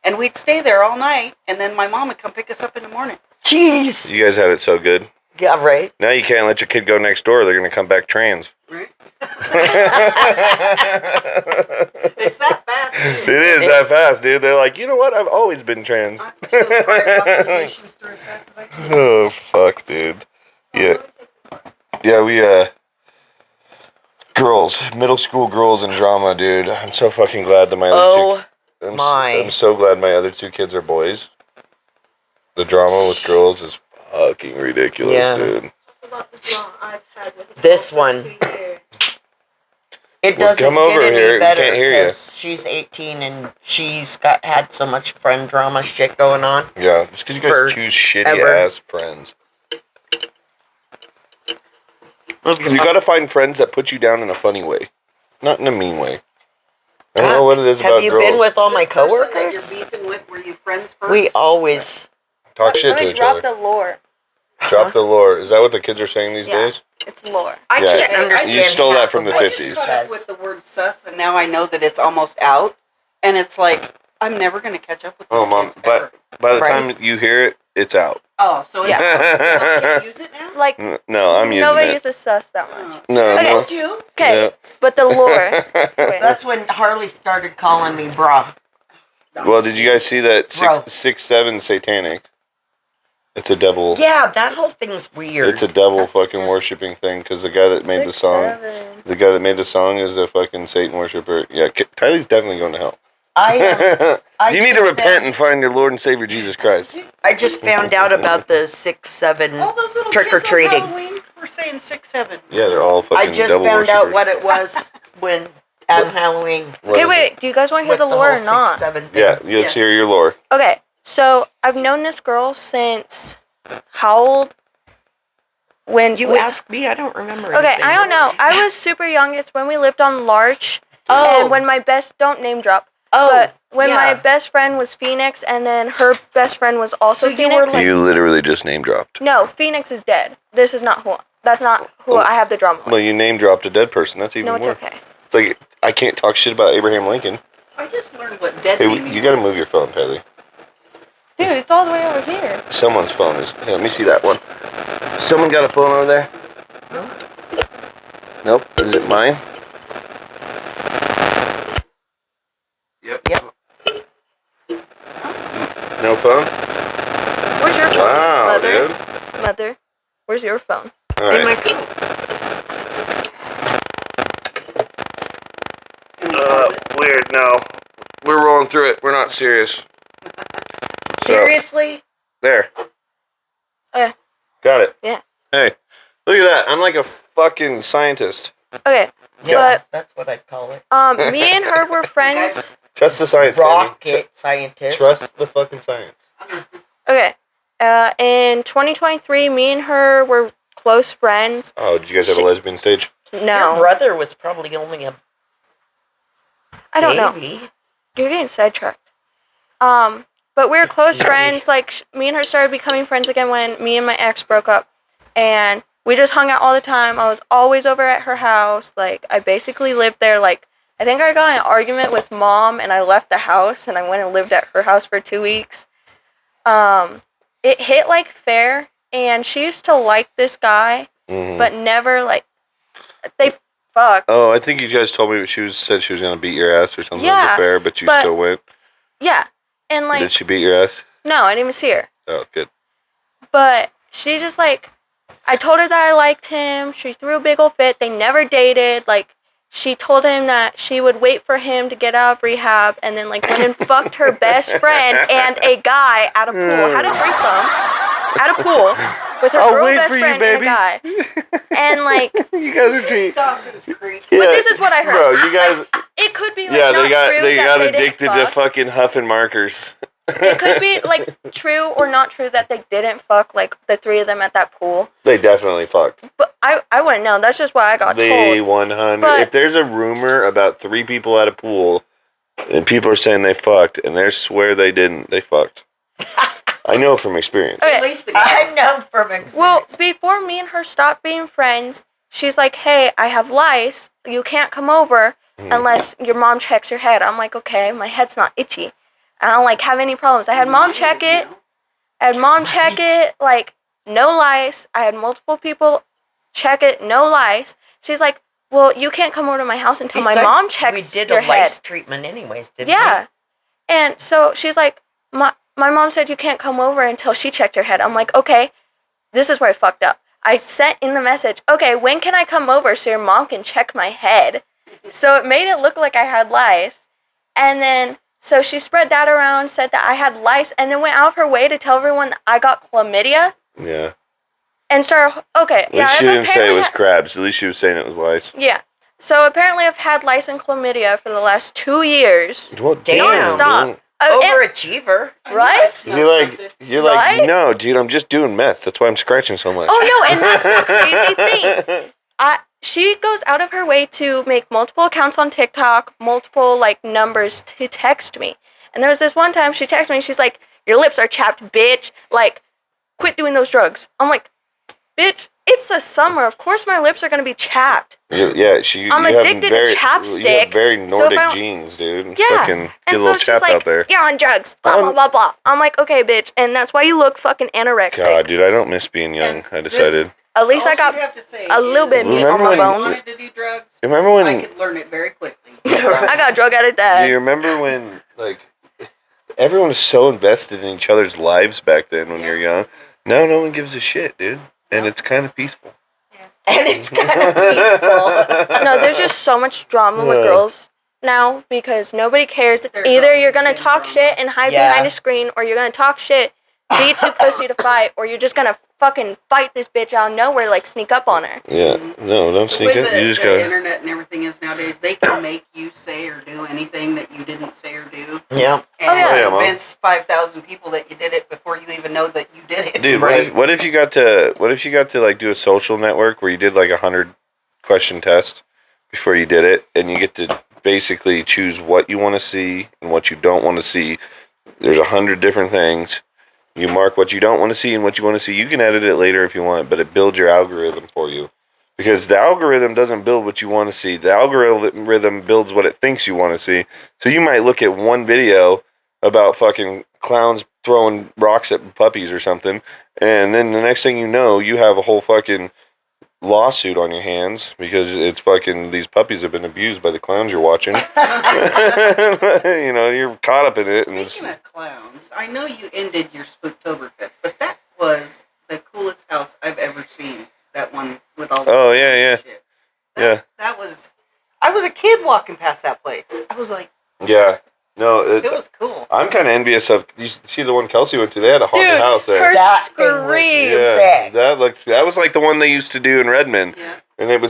S4: And we'd stay there all night, and then my mom would come pick us up in the morning.
S2: Jeez.
S1: You guys had it so good.
S2: Yeah, right.
S1: Now you can't let your kid go next door. They're gonna come back trans.
S4: Right? It's that fast.
S1: It is that fast, dude. They're like, you know what? I've always been trans. Oh fuck, dude. Yeah, yeah. We girls, middle school girls in drama, dude. I'm so fucking glad that my other two. I'm so glad my other two kids are boys. The drama with girls is fucking ridiculous, dude.
S2: This one. It doesn't
S1: come over
S2: get
S1: here.
S2: any
S1: We
S2: better
S1: can't hear you.
S2: because she's 18 and she's had so much friend drama shit going on.
S1: Yeah, just because you guys choose shitty ass friends. You gotta find friends that put you down in a funny way, not in a mean way. I don't know what it is about girls.
S2: Have you been with all my
S4: That
S2: coworkers?
S4: you're beefing with, were you friends first?
S2: We always
S1: talk shit to each other.
S3: Drop the lore.
S1: Drop the lore. Is that what the kids are saying these days?
S3: It's lore.
S2: I can't understand.
S1: You stole that from the
S4: I just
S1: 50s.
S4: caught up with the word sus, and now I know that it's almost out, and it's like I'm never gonna catch up with these kids ever.
S1: By the time you hear it, it's out.
S4: Oh, so it's I can't use it now?
S3: Like,
S1: no, I'm using
S3: nobody
S1: it.
S3: uses sus that much.
S1: No,
S3: Okay.
S1: no.
S4: You?
S3: Okay, but the lore. Wait.
S2: That's when Harley started calling me bra.
S1: Well, did you guys see that
S2: Bro.
S1: 6'7" satanic? It's a devil.
S2: Yeah, that whole thing's weird.
S1: It's a devil
S2: That's
S1: fucking
S2: just-
S1: worshipping thing because the guy that made the song,
S3: 6'7".
S1: the guy that made the song is a fucking Satan worshiper. Yeah, Tylea's definitely going to hell.
S2: I
S1: You need to repent and find your Lord and Savior Jesus Christ.
S2: I just found out about the 6'7"
S4: All those little
S2: trick or
S4: kids on
S2: treating.
S4: Halloween were saying 6'7".
S1: Yeah, they're all fucking
S2: I just
S1: devil
S2: found out
S1: worshippers.
S2: what it was when on Halloween.
S1: What
S3: Okay,
S1: is
S3: wait. Do you guys want to hear
S2: With
S3: the lore
S2: whole
S3: or not?
S2: 6'7" thing.
S1: Yeah, let's
S4: Yes.
S1: hear your lore.
S3: Okay, so I've known this girl since how old?
S2: You asked me, I don't remember.
S3: Okay,
S2: anything.
S3: I don't know. I was super young. It's when we lived on Larch.
S2: Oh.
S3: And when my don't name drop.
S2: Oh,
S3: But when
S2: yeah.
S3: my best friend was Phoenix, and then her best friend was also
S2: So you
S3: Phoenix.
S2: were like-
S1: You literally just name dropped.
S3: No, Phoenix is dead. This is not who. That's not who I have the drama with.
S1: Well, you name dropped a dead person. That's even
S3: No, it's
S1: worse.
S3: okay.
S1: It's like I can't talk shit about Abraham Lincoln.
S4: I just learned what dead
S1: Hey,
S4: naming
S1: you gotta
S4: is.
S1: move your phone, Tylee.
S3: Dude, it's all the way over here.
S1: Someone's phone is. Here, let me see that one. Someone got a phone over there? Nope. Is it mine? Yep. No phone?
S3: Where's your phone?
S1: Wow,
S3: Mother?
S1: dude.
S3: Mother, where's your phone?
S1: All
S2: In my
S1: right.
S2: coat.
S1: Weird. No, we're rolling through it. We're not serious. So,
S2: Seriously?
S1: there.
S3: Okay.
S1: Got it.
S3: Yeah.
S1: Hey, look at that. I'm like a fucking scientist.
S3: Okay,
S2: Yeah, that's what I'd call it.
S3: me and her were friends.
S1: Trust the science, Sammy.
S2: Rocket scientist.
S1: Trust the fucking science.
S3: Okay, in 2023, me and her were close friends.
S1: Oh, did you guys have a lesbian stage?
S2: Your
S3: No,
S2: brother was probably only a
S3: I don't know.
S2: baby.
S3: You're getting sidetracked. But we were close
S2: Excuse me.
S3: friends. Like, me and her started becoming friends again when me and my ex broke up. And we just hung out all the time. I was always over at her house. Like, I basically lived there. Like, I think I got in an argument with mom and I left the house and I went and lived at her house for 2 weeks. It hit, like, fair. And she used to like this guy,
S1: Mm-hmm.
S3: but never, like, they fucked.
S1: Oh, I think you guys told me said she was gonna beat your ass or something.
S3: Yeah,
S1: It was affair, but you
S3: but-
S1: still went.
S3: Yeah. And, like,
S1: Did she beat your ass?
S3: no, I didn't even see her.
S1: Oh, good.
S3: But she just, like, I told her that I liked him. She threw a big ol' fit. They never dated. Like, she told him that she would wait for him to get out of rehab and then, like, went and fucked her best friend and a guy at a pool. Had a threesome at a pool with her
S1: I'll
S3: girl
S1: wait
S3: best
S1: for you,
S3: friend and a
S1: baby.
S3: guy. And, like,
S1: You guys are cheating.
S4: Dawson's Creek.
S3: but this is what I heard.
S1: Bro, you guys.
S3: It could be, like,
S1: Yeah,
S3: not
S1: they got
S3: true
S1: they
S3: that
S1: got
S3: they didn't
S1: addicted to
S3: fuck.
S1: fucking huffing markers.
S3: It could be, like, true or not true that they didn't fuck, like, the three of them at that pool.
S1: They definitely fucked.
S3: But I wouldn't know. That's just what I got
S1: They
S3: told.
S1: 100.
S3: But-
S1: If there's a rumor about 3 people at a pool, and people are saying they fucked, and they swear they didn't, they fucked. I know from experience.
S3: Okay.
S4: At least the
S2: I
S4: guys.
S2: know from experience.
S3: Well, before me and her stopped being friends, she's like, "Hey, I have lice. You can't come over unless your mom checks your head." I'm like, "Okay, my head's not itchy. I don't, like, have any problems." I had mom check it. I had mom check it. Like, no lice. I had multiple people check it, no lice. She's like, well, you can't come over to my house until my mom checks
S2: we did
S3: your
S2: a lice
S3: head.
S2: treatment anyways, didn't
S3: Yeah. And so she's like, my mom said you can't come over until she checked your head. I'm like, okay, this is where I fucked up. I sent in the message, okay, when can I come over so your mom can check my head? So it made it look like I had lice. And then, so she spread that around, said that I had lice, and then went out of her way to tell everyone that I got chlamydia.
S1: Yeah.
S3: And started, okay.
S1: At least she didn't say it was crabs. At least she was saying it was lice.
S3: Yeah. So apparently I've had lice and chlamydia for the last 2 years.
S1: Well,
S2: Damn.
S3: Nonstop.
S2: Overachiever.
S3: Right?
S1: You're like,
S3: Right?
S1: no, dude, I'm just doing meth. That's why I'm scratching so much.
S3: Oh, no, and that's the crazy thing. She goes out of her way to make multiple accounts on TikTok, multiple, like, numbers to text me. And there was this one time she texted me, she's like, your lips are chapped, bitch. Like, quit doing those drugs. I'm like, bitch, it's the summer. Of course my lips are going to be chapped.
S1: I'm
S3: addicted to chapstick.
S1: You have very Nordic
S3: so
S1: genes, dude.
S3: Yeah.
S1: Fucking get
S3: And
S1: a
S3: so
S1: little
S3: she's
S1: chapped
S3: like,
S1: out there.
S3: you're on drugs, blah, blah, blah, blah. I'm like, okay, bitch. And that's why you look fucking anorexic.
S1: God, dude, I don't miss being young. I decided.
S3: At least I got a little bit of meat on my
S1: when-
S3: bones.
S4: Wanted to do drugs.
S1: Remember when?
S4: I could learn it very quickly.
S3: I got drug addict
S1: Do
S3: dad.
S1: you remember when, like, everyone was so invested in each other's lives back then when you're young? Now no one gives a shit, dude. And it's kind of peaceful.
S2: And it's kind of peaceful.
S3: No, there's just so much drama with
S1: Yeah.
S3: girls now because nobody cares.
S4: There's
S3: Either you're
S4: always
S3: gonna
S4: been
S3: talk
S4: drama.
S3: shit and hide behind a screen, or you're gonna talk shit, be too pussy to fight, or you're just gonna fucking fight this bitch out of nowhere, like sneak up on her.
S1: Yeah. No, don't
S4: The
S1: sneak
S4: way
S1: it. You just
S4: the
S1: gotta.
S4: internet and everything is nowadays, they can make you say or do anything that you didn't say or do.
S2: Yeah.
S4: And
S3: Oh,
S1: yeah, Mom.
S4: convince 5,000 people that you did it before you even know that you did it.
S1: Dude,
S2: Right.
S1: what if you got to like do a social network where you did like 100 question test before you did it, and you get to basically choose what you want to see and what you don't want to see. There's 100 different things. You mark what you don't want to see and what you want to see. You can edit it later if you want, but it builds your algorithm for you. Because the algorithm doesn't build what you want to see. The algorithm builds what it thinks you want to see. So you might look at one video about fucking clowns throwing rocks at puppies or something, and then the next thing you know, you have a whole fucking lawsuit on your hands because it's fucking these puppies have been abused by the clowns you're watching. You know, you're caught up in it. And
S4: Speaking of clowns, I know you ended your Spooktoberfest, but that was the coolest house I've ever seen. That one with all the
S1: Oh,
S4: clowns
S1: yeah,
S4: and
S1: yeah.
S4: shit.
S1: Yeah.
S4: That was... I was a kid walking past that place. I was like,
S1: yeah, no,
S4: it was cool.
S1: I'm kind of envious of. You see the one Kelsey went to? They had a haunted house there.
S3: her
S2: That thing was
S3: scream.
S1: Yeah,
S2: sick.
S1: that was like the one they used to do in Redmond,
S4: Yeah.
S1: and it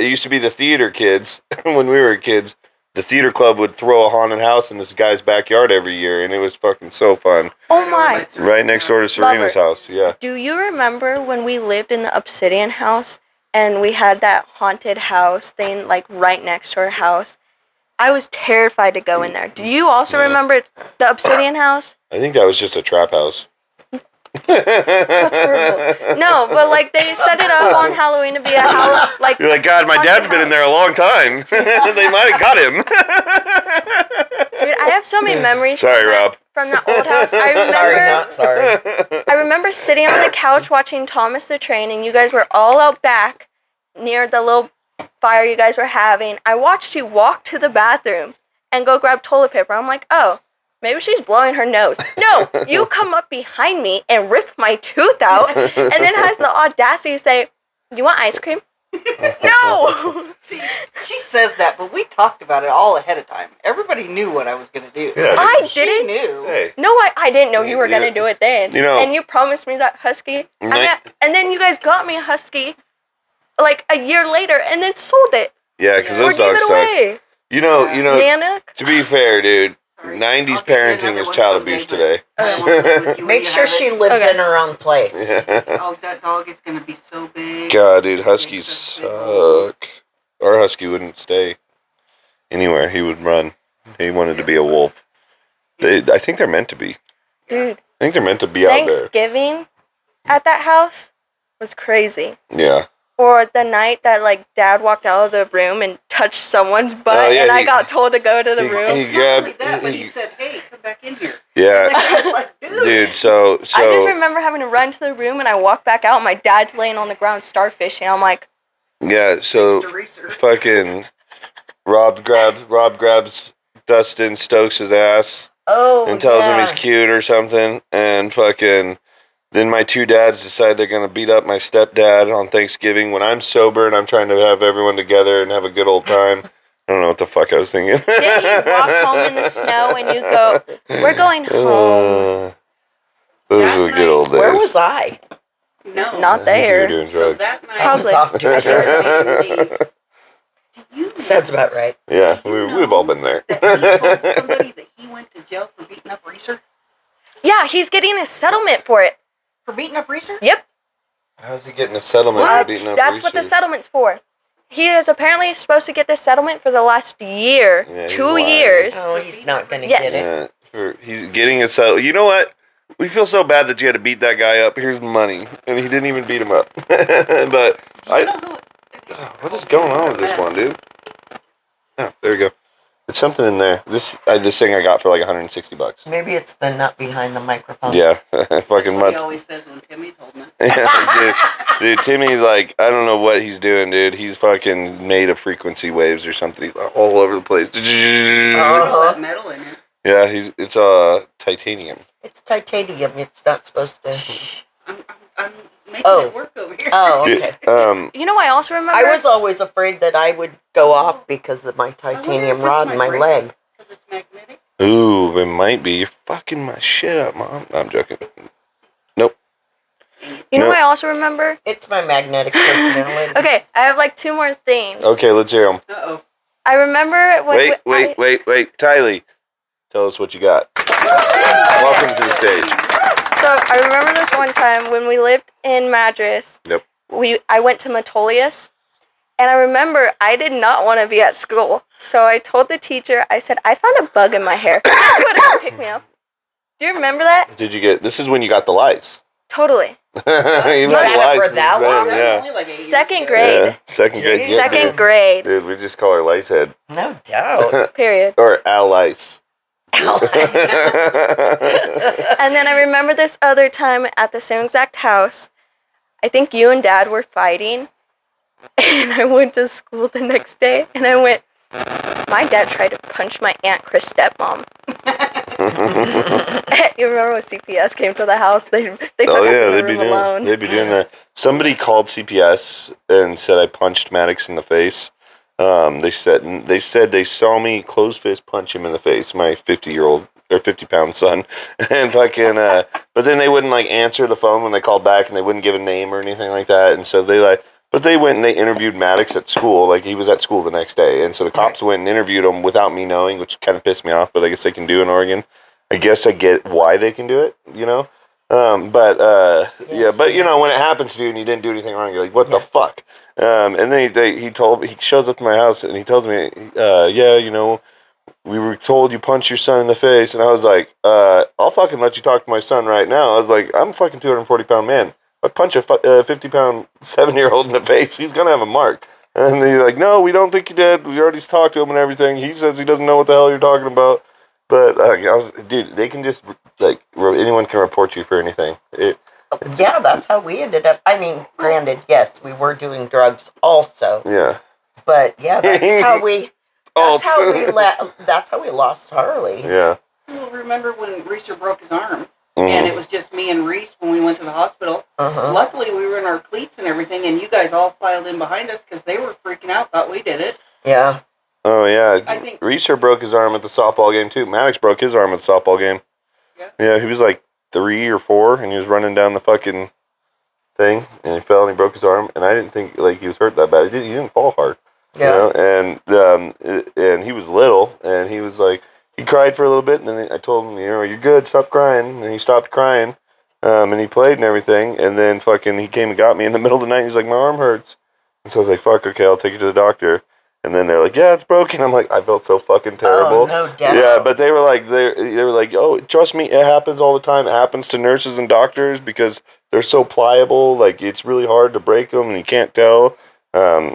S1: used to be the theater kids when we were kids. The theater club would throw a haunted house in this guy's backyard every year, and it was fucking so fun.
S3: Oh my.
S1: Right next door to Serena's house. Yeah.
S3: Do you remember when we lived in the Obsidian house and we had that haunted house thing like right next to our house? I was terrified to go in there. Do you also
S1: Yeah.
S3: remember the Obsidian house?
S1: I think that was just a trap house.
S3: That's horrible. No, but like they set it up on Halloween to be a like.
S1: You're like, God, my
S3: haunted
S1: dad's been in there a long time. They might have got him.
S3: Dude, I have so many memories.
S1: Sorry,
S3: from
S1: Rob.
S3: From the old house. I remember.
S2: Sorry, not sorry.
S3: I remember sitting on the couch watching Thomas the Train, and you guys were all out back near the little fire you guys were having. I watched you walk to the bathroom and go grab toilet paper. I'm like, oh, maybe she's blowing her nose. No, you come up behind me and rip my tooth out, and then has the audacity to say, "You want ice cream?" No.
S4: See, she says that, but we talked about it all ahead of time. Everybody knew what I was going to do.
S1: Yeah.
S3: I
S4: She
S3: didn't.
S4: knew.
S1: Hey.
S3: No, I didn't know you were gonna do it then.
S1: You know-
S3: and you promised me that husky. And then you guys got me a husky, like a year later, and then sold it
S1: Yeah, because
S3: or
S1: those
S3: gave
S1: dogs
S3: it
S1: suck.
S3: away.
S1: You know.
S3: Nana.
S1: To be fair, dude,
S4: Sorry.
S1: 90s
S4: I'll get you
S1: parenting
S4: another
S1: is
S4: one
S1: child
S4: someday,
S1: abuse
S4: but
S1: today.
S4: I don't wanna live with you when
S2: Make
S4: you
S2: sure
S4: have
S2: she
S4: it.
S2: lives
S3: Okay.
S2: in her own place.
S4: Oh, that dog is going to be so big.
S1: God, dude, huskies
S4: Such big holes.
S1: suck. Our husky wouldn't stay anywhere. He would run. He wanted to be a wolf. I think they're meant to be.
S3: Dude,
S1: I think they're meant to be out there.
S3: Thanksgiving at that house was crazy.
S1: Yeah.
S3: Or the night that like Dad walked out of the room and touched someone's butt,
S1: Oh, yeah,
S3: and I
S1: he-
S3: got told to go to the
S1: he-
S3: room.
S1: he-
S4: It's not only
S1: grabbed-
S4: that, but he
S1: he-
S4: said, hey, come back in here.
S1: Yeah.
S4: I was like, dude.
S1: dude. So
S3: I just remember having to run to the room, and I walked back out, and my dad's laying on the ground starfishing. I'm like,
S1: yeah. So fucking Rob grabs Dustin, Stokes' ass, and tells him he's cute or something, and fucking. Then my two dads decide they're gonna beat up my stepdad on Thanksgiving when I'm sober and I'm trying to have everyone together and have a good old time. I don't know what the fuck I was thinking.
S3: Didn't you walk home in the snow and you go, "We're going home"?
S1: Those are the good old days.
S2: Where was I?
S4: No.
S3: Not there.
S1: You were doing drugs.
S4: So that night,
S2: I was off
S4: leave. Do you
S2: Sounds about right.
S1: Yeah, we've all been there.
S4: That he told somebody that he went to jail for beating up Reeser?
S3: Yeah, he's getting a settlement for it.
S4: For beating up Reeser?
S3: Yep.
S1: How's he getting a settlement for beating up
S3: That's what the settlement's for. He is apparently supposed to get this settlement for the last year.
S1: Yeah,
S3: 2 years.
S2: Oh, he's not going to
S3: Yes.
S2: get it.
S1: He's getting a settle. You know what? We feel so bad that you had to beat that guy up. Here's money, and he didn't even beat him up. But what is going on with this one, dude? Oh, there you go. It's something in there. This thing I got for like $160.
S2: Maybe it's the nut behind the microphone.
S1: Yeah, fucking
S4: What he
S1: mutts.
S4: always says when Timmy's holding it.
S1: Yeah, dude, Timmy's like, I don't know what he's doing, dude. He's fucking made of frequency waves or something. He's like all over the place.
S4: All that metal in it.
S1: Yeah, it's titanium.
S2: It's titanium. It's not supposed to.
S4: I'm making it work over here.
S2: Oh, okay.
S3: You know, I also remember.
S2: I was always afraid that I would go off because of my titanium rod in my leg.
S4: Because it's magnetic.
S1: Ooh, it might be. You're fucking my shit up, Mom. No, I'm joking. Nope.
S3: You know what I also remember?
S2: It's my magnetic personality.
S3: Okay, I have like 2 more things.
S1: Okay, let's hear them.
S4: Uh-oh.
S3: I remember when.
S1: Wait. Tylea, tell us what you got. Welcome to the stage.
S3: So I remember this one time when we lived in Madras.
S1: Yep.
S3: I went to Metolius, and I remember I did not want to be at school. So I told the teacher, I said, I found a bug in my hair. Let's go to come pick me up. Do you remember that?
S1: This is when you got the lice.
S3: Totally.
S1: You
S2: had it for that long?
S1: Yeah.
S4: Only like 8 years
S3: Second
S4: ago.
S3: grade.
S1: Yeah. Second grade.
S2: Jeez.
S1: Yeah,
S3: Second grade.
S1: Dude, we just call her Lice Head.
S2: No doubt.
S3: Period.
S1: Or Al Lice.
S3: And then I remember this other time at the same exact house. I think you and Dad were fighting. And I went to school the next day. And I went, my dad tried to punch my Aunt Chris' stepmom. You remember when CPS came to the house? They took us in the room alone.
S1: They'd be doing that. Somebody called CPS and said I punched Maddox in the face. They said they saw me close fist punch him in the face, my 50-pound son, and fucking. But then they wouldn't like answer the phone when they called back, and they wouldn't give a name or anything like that. And so but they went and they interviewed Maddox at school. Like he was at school the next day, and so the cops went and interviewed him without me knowing, which kind of pissed me off. But I guess they can do in Oregon. I guess I get why they can do it, you know. But you know, when it happens to you and you didn't do anything wrong, you're like, what the fuck? And then he shows up to my house and he tells me, you know, we were told you punched your son in the face. And I was like, I'll fucking let you talk to my son right now. I was like, I'm a fucking 240-pound man. If I punch a 50-pound 7-year-old in the face, he's going to have a mark. And they're like, no, we don't think you did. We already talked to him and everything. He says he doesn't know what the hell you're talking about. But, dude, they can just, like, anyone can report you for anything.
S2: Yeah, that's how we ended up. I mean, granted, yes, we were doing drugs also.
S1: Yeah.
S2: But yeah, that's how we lost Harley.
S1: Yeah.
S4: Well, remember when Reeser broke his arm? And it was just me and Reese when we went to the hospital.
S2: Uh-huh.
S4: Luckily, we were in our cleats and everything, and you guys all filed in behind us because they were freaking out, thought we did it.
S2: Yeah.
S1: Oh, yeah.
S4: I think
S1: Reeser broke his arm at the softball game, too. Maddox broke his arm at the softball game. Yeah, he was like 3 or 4, and he was running down the fucking thing, and he fell and he broke his arm, and I didn't think, like, he was hurt that bad. He didn't fall hard.
S2: Yeah.
S1: You know? And he was little, and he was like, he cried for a little bit, and then I told him, you know, you're good, stop crying, and he stopped crying, and he played and everything, and then fucking he came and got me in the middle of the night, and he's like, my arm hurts. And so I was like, fuck, okay, I'll take you to the doctor. And then they're like, yeah, it's broken. I'm like, I felt so fucking terrible.
S2: Oh, no doubt.
S1: Yeah, but they were like, oh, trust me, it happens all the time. It happens to nurses and doctors because they're so pliable. Like, it's really hard to break them, and you can't tell.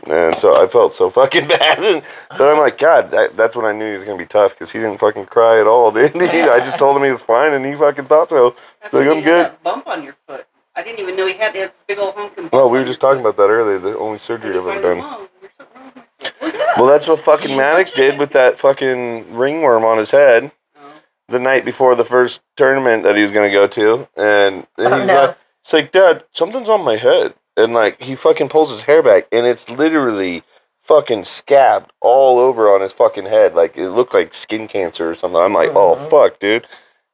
S1: And so I felt so fucking bad. But I'm like, God, that's when I knew he was going to be tough because he didn't fucking cry at all, dude. I just told him he was fine and he fucking thought so.
S4: That's
S1: So
S4: when
S1: I'm
S4: you
S1: good.
S4: had that bump on your foot. I didn't even know he had this big old honking bump.
S1: Well, we
S4: on
S1: were just
S4: your
S1: talking
S4: foot.
S1: about that earlier. The only surgery
S4: And
S1: I've
S4: you
S1: ever
S4: finally,
S1: done.
S4: Mom, there's something wrong with my foot.
S1: Well, that's what fucking Maddox did with that fucking ringworm on his head
S4: Oh.
S1: the night before the first tournament that he was going to go to. And he's like, Dad, something's on my head. And like, he fucking pulls his hair back and it's literally fucking scabbed all over on his fucking head. Like, it looked like skin cancer or something. I'm like, oh, fuck, dude.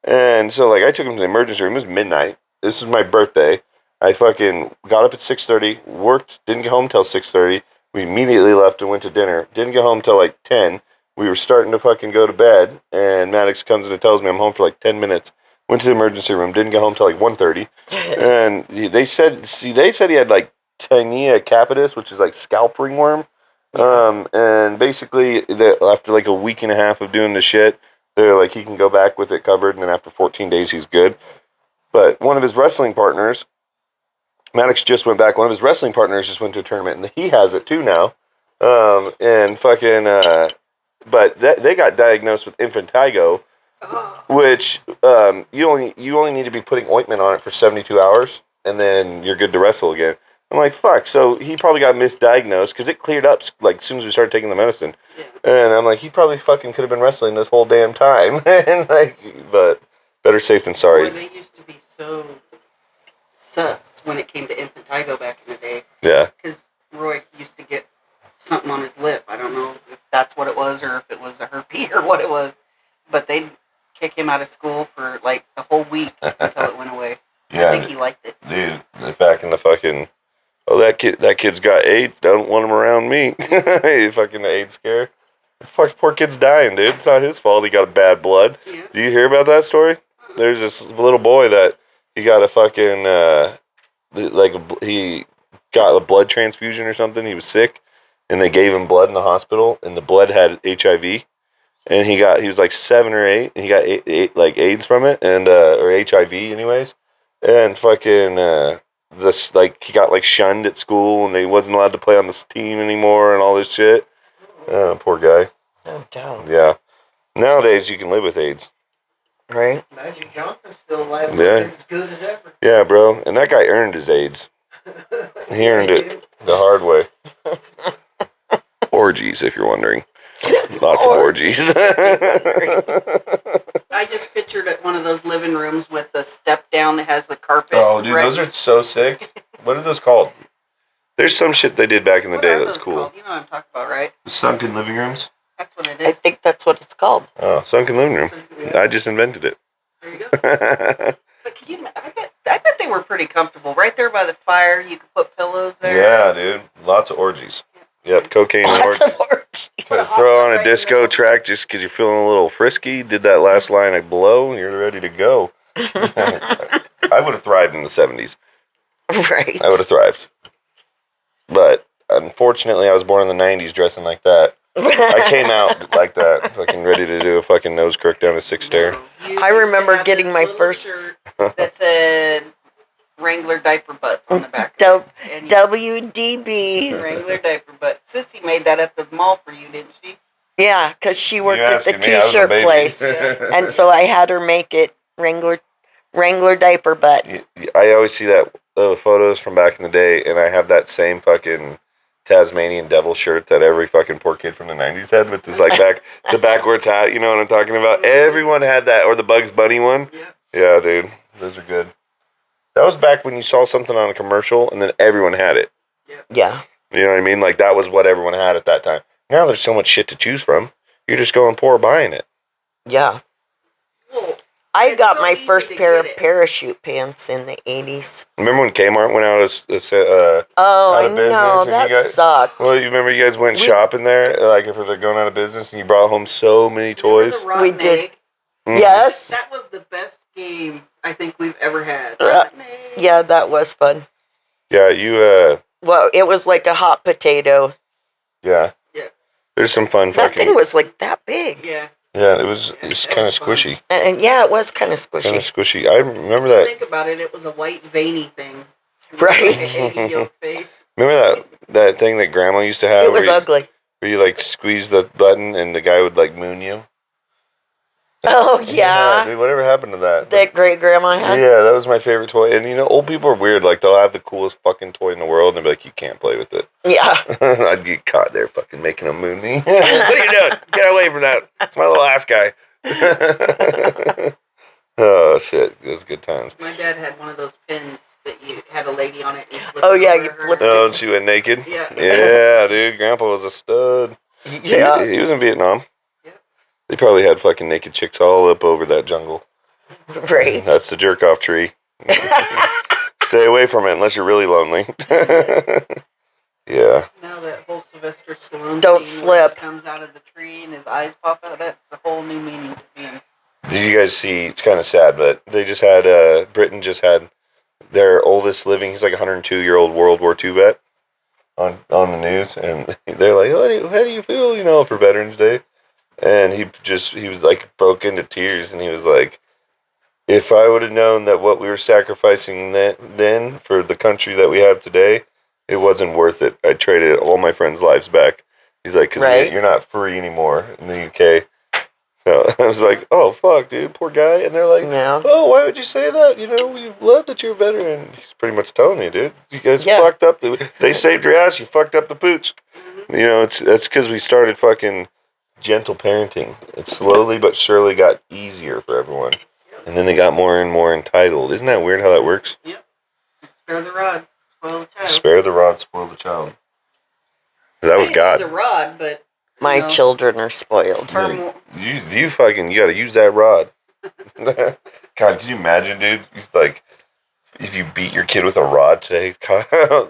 S1: And so, like, I took him to the emergency room. It was midnight. This was my birthday. I fucking got up at 6:30, worked, didn't get home till 6:30. We immediately left and went to dinner. Didn't get home till like 10. We were starting to fucking go to bed, and Maddox comes in and tells me I'm home for like 10 minutes. Went to the emergency room. Didn't get home till like 1:30. And they said he had like Tylea capitis, which is like scalp ringworm. And basically, after like a week and a half of doing the shit, they're like, he can go back with it covered, and then after 14 days, he's good. But one of his wrestling partners, Maddox just went back. One of his wrestling partners just went to a tournament, and he has it too now. And fucking, but they got diagnosed with impetigo, which you only need to be putting ointment on it for 72 hours, and then you're good to wrestle again. I'm like, fuck. So he probably got misdiagnosed because it cleared up like as soon as we started taking the medicine. Yeah. And I'm like, he probably fucking could have been wrestling this whole damn time. And like, but better safe than sorry.
S4: Boy, they used to be so sus when it came to impetigo back in the day.
S1: Yeah.
S4: Because Roy used to get something on his lip. I don't know if that's what it was or if it was a herpes or what it was. But they'd kick him out of school for like the whole week until it went away. Yeah, I think he liked it.
S1: Dude, back in the fucking... Oh, that kid's got AIDS. Don't want him around me. Fucking AIDS scare. Fucking poor kid's dying, dude. It's not his fault he got a bad blood. Yeah. Do you hear about that story? There's this little boy that he got a fucking he got a blood transfusion or something. He was sick, and they gave him blood in the hospital, and the blood had HIV, and he was like 7 or 8, and he got like AIDS from it, and or HIV anyways, and fucking. This like he got like shunned at school and they wasn't allowed to play on this team anymore and all this shit. Poor guy.
S2: Oh, damn.
S1: Yeah. Nowadays you can live with AIDS.
S2: Right?
S5: Magic Johnson's still alive.
S1: Yeah.
S5: As good as ever.
S1: Yeah, bro. And that guy earned his AIDS. He earned it the hard way. Orgies, if you're wondering. Lots of orgies.
S4: I just pictured it one of those living rooms with the step down that has the carpet.
S1: Oh, dude, those are so sick. What are those called? There's some shit they did back in the day that was cool.
S4: Called? You know what I'm talking about, right?
S1: Sunken living rooms?
S4: That's what it is.
S2: I think that's what it's called.
S1: Oh, sunken living room. I just invented it.
S4: There you go. But can you? I bet they were pretty comfortable. Right there by the fire, you could put pillows there.
S1: Yeah, dude. Lots of orgies. Yep, cocaine and
S2: Lots
S1: orgies.
S2: of orgies.
S1: Throw on a disco track just because you're feeling a little frisky. Did that last line of blow, and you're ready to go. I would have thrived in the 70s.
S2: Right.
S1: I would have thrived. But unfortunately, I was born in the 90s dressing like that. I came out like that, fucking ready to do a fucking nose crook down a 6 stair.
S2: I remember getting my first
S4: shirt that said Wrangler diaper butts on the back.
S2: WDB.
S4: Wrangler diaper butt. Sissy made that at the mall for you, didn't she?
S2: Yeah, because she worked at the
S1: asking me, I was a
S2: t-shirt
S1: baby.
S2: place. And so I had her make it Wrangler diaper butt.
S1: I always see that photos from back in the day, and I have that same fucking Tasmanian devil shirt that every fucking poor kid from the 90s had with this like the backwards hat, you know what I'm talking about? Everyone had that, or the Bugs Bunny one. Yeah, dude, those are good. That was back when you saw something on a commercial and then everyone had it.
S2: Yeah.
S1: You know what I mean? Like that was what everyone had at that time. Now there's so much shit to choose from. You're just going poor buying it.
S2: Yeah.
S4: Well,
S2: I got
S4: so
S2: my
S4: easy
S2: first
S4: to
S2: pair
S4: get
S2: of
S4: it.
S2: parachute pants in the 80s.
S1: Remember when Kmart went out
S2: Oh,
S1: out
S2: I
S1: of business
S2: know.
S1: and
S2: That
S1: you guys,
S2: sucked.
S1: well, you remember you guys went shopping there, like if they're going out of business, and you brought home so many toys.
S4: Remember the Rotten
S2: We did.
S4: Egg?
S1: Mhm.
S2: Yes.
S4: That was the best game I think we've ever had.
S2: Yeah, that was fun.
S1: Yeah, you.
S2: Well, it was like a hot potato.
S1: Yeah.
S4: Yeah.
S1: There's some fun
S2: That
S1: fucking.
S2: thing was like that big.
S4: Yeah.
S1: Yeah, it was kind of
S4: was fun.
S1: squishy.
S2: And yeah, it was kind of
S1: Kind
S2: squishy.
S1: of squishy. I remember that.
S4: Think about it. It was a white veiny thing.
S2: Right.
S4: Like an eggy yolk face.
S1: Remember that thing that Grandma used to have?
S2: It was ugly.
S1: Where you like squeeze the button and the guy would like moon you.
S2: Oh yeah.
S1: Dude, whatever happened to that?
S2: That great grandma had.
S1: Yeah, that was my favorite toy. And old people are weird. Like they'll have the coolest fucking toy in the world and be like, you can't play with it.
S2: Yeah.
S1: I'd get caught there fucking making a moon me. What are you doing? Get away from that. It's my little ass guy. Oh shit, it was good times.
S4: My dad had one of those pins that you had a lady on it. And you
S2: Oh yeah, you flipped
S1: Oh,
S2: it.
S1: and she went naked?
S4: Yeah.
S1: Yeah, dude, Grandpa was a stud.
S2: Yeah.
S1: He was in Vietnam.
S4: Yeah.
S1: They probably had fucking naked chicks all up over that jungle.
S2: Right.
S1: That's the jerk off tree. Stay away from it unless you're really lonely. Yeah.
S4: Now that whole Sylvester Stallone
S2: Don't
S4: scene where
S2: slip.
S4: he comes out of the tree and his eyes pop out, that's a whole new meaning to him.
S1: Did you guys see? It's kind of sad, but they just had Britain just had their oldest living. He's like a 102-year-old World War II vet on the news, and they're like, "How do you feel? For Veterans Day?" And he was like broke into tears, and he was like, "If I would have known that what we were sacrificing then for the country that we have today, it wasn't worth it. I traded all my friends' lives back." He's like, "Because
S2: Right.
S1: you're not free anymore in the UK." So I was like, "Oh fuck, dude, poor guy." And they're like,
S2: Yeah.
S1: "Oh, why would you say that? We love that you're a veteran." He's pretty much telling you, dude. You guys
S2: Yeah.
S1: fucked up. They saved your ass. You fucked up the pooch. That's because we started fucking gentle parenting. It slowly but surely got easier for everyone, and then they got more and more entitled. Isn't that weird how that works?
S4: Yep. Spare the rod, spoil the child.
S1: Spare the rod, spoil the child. That was
S4: It's
S1: God.
S4: a rod, but
S2: My children are spoiled.
S4: far more.
S1: You gotta use that rod. God, can you imagine, dude? Like, if you beat your kid with a rod today,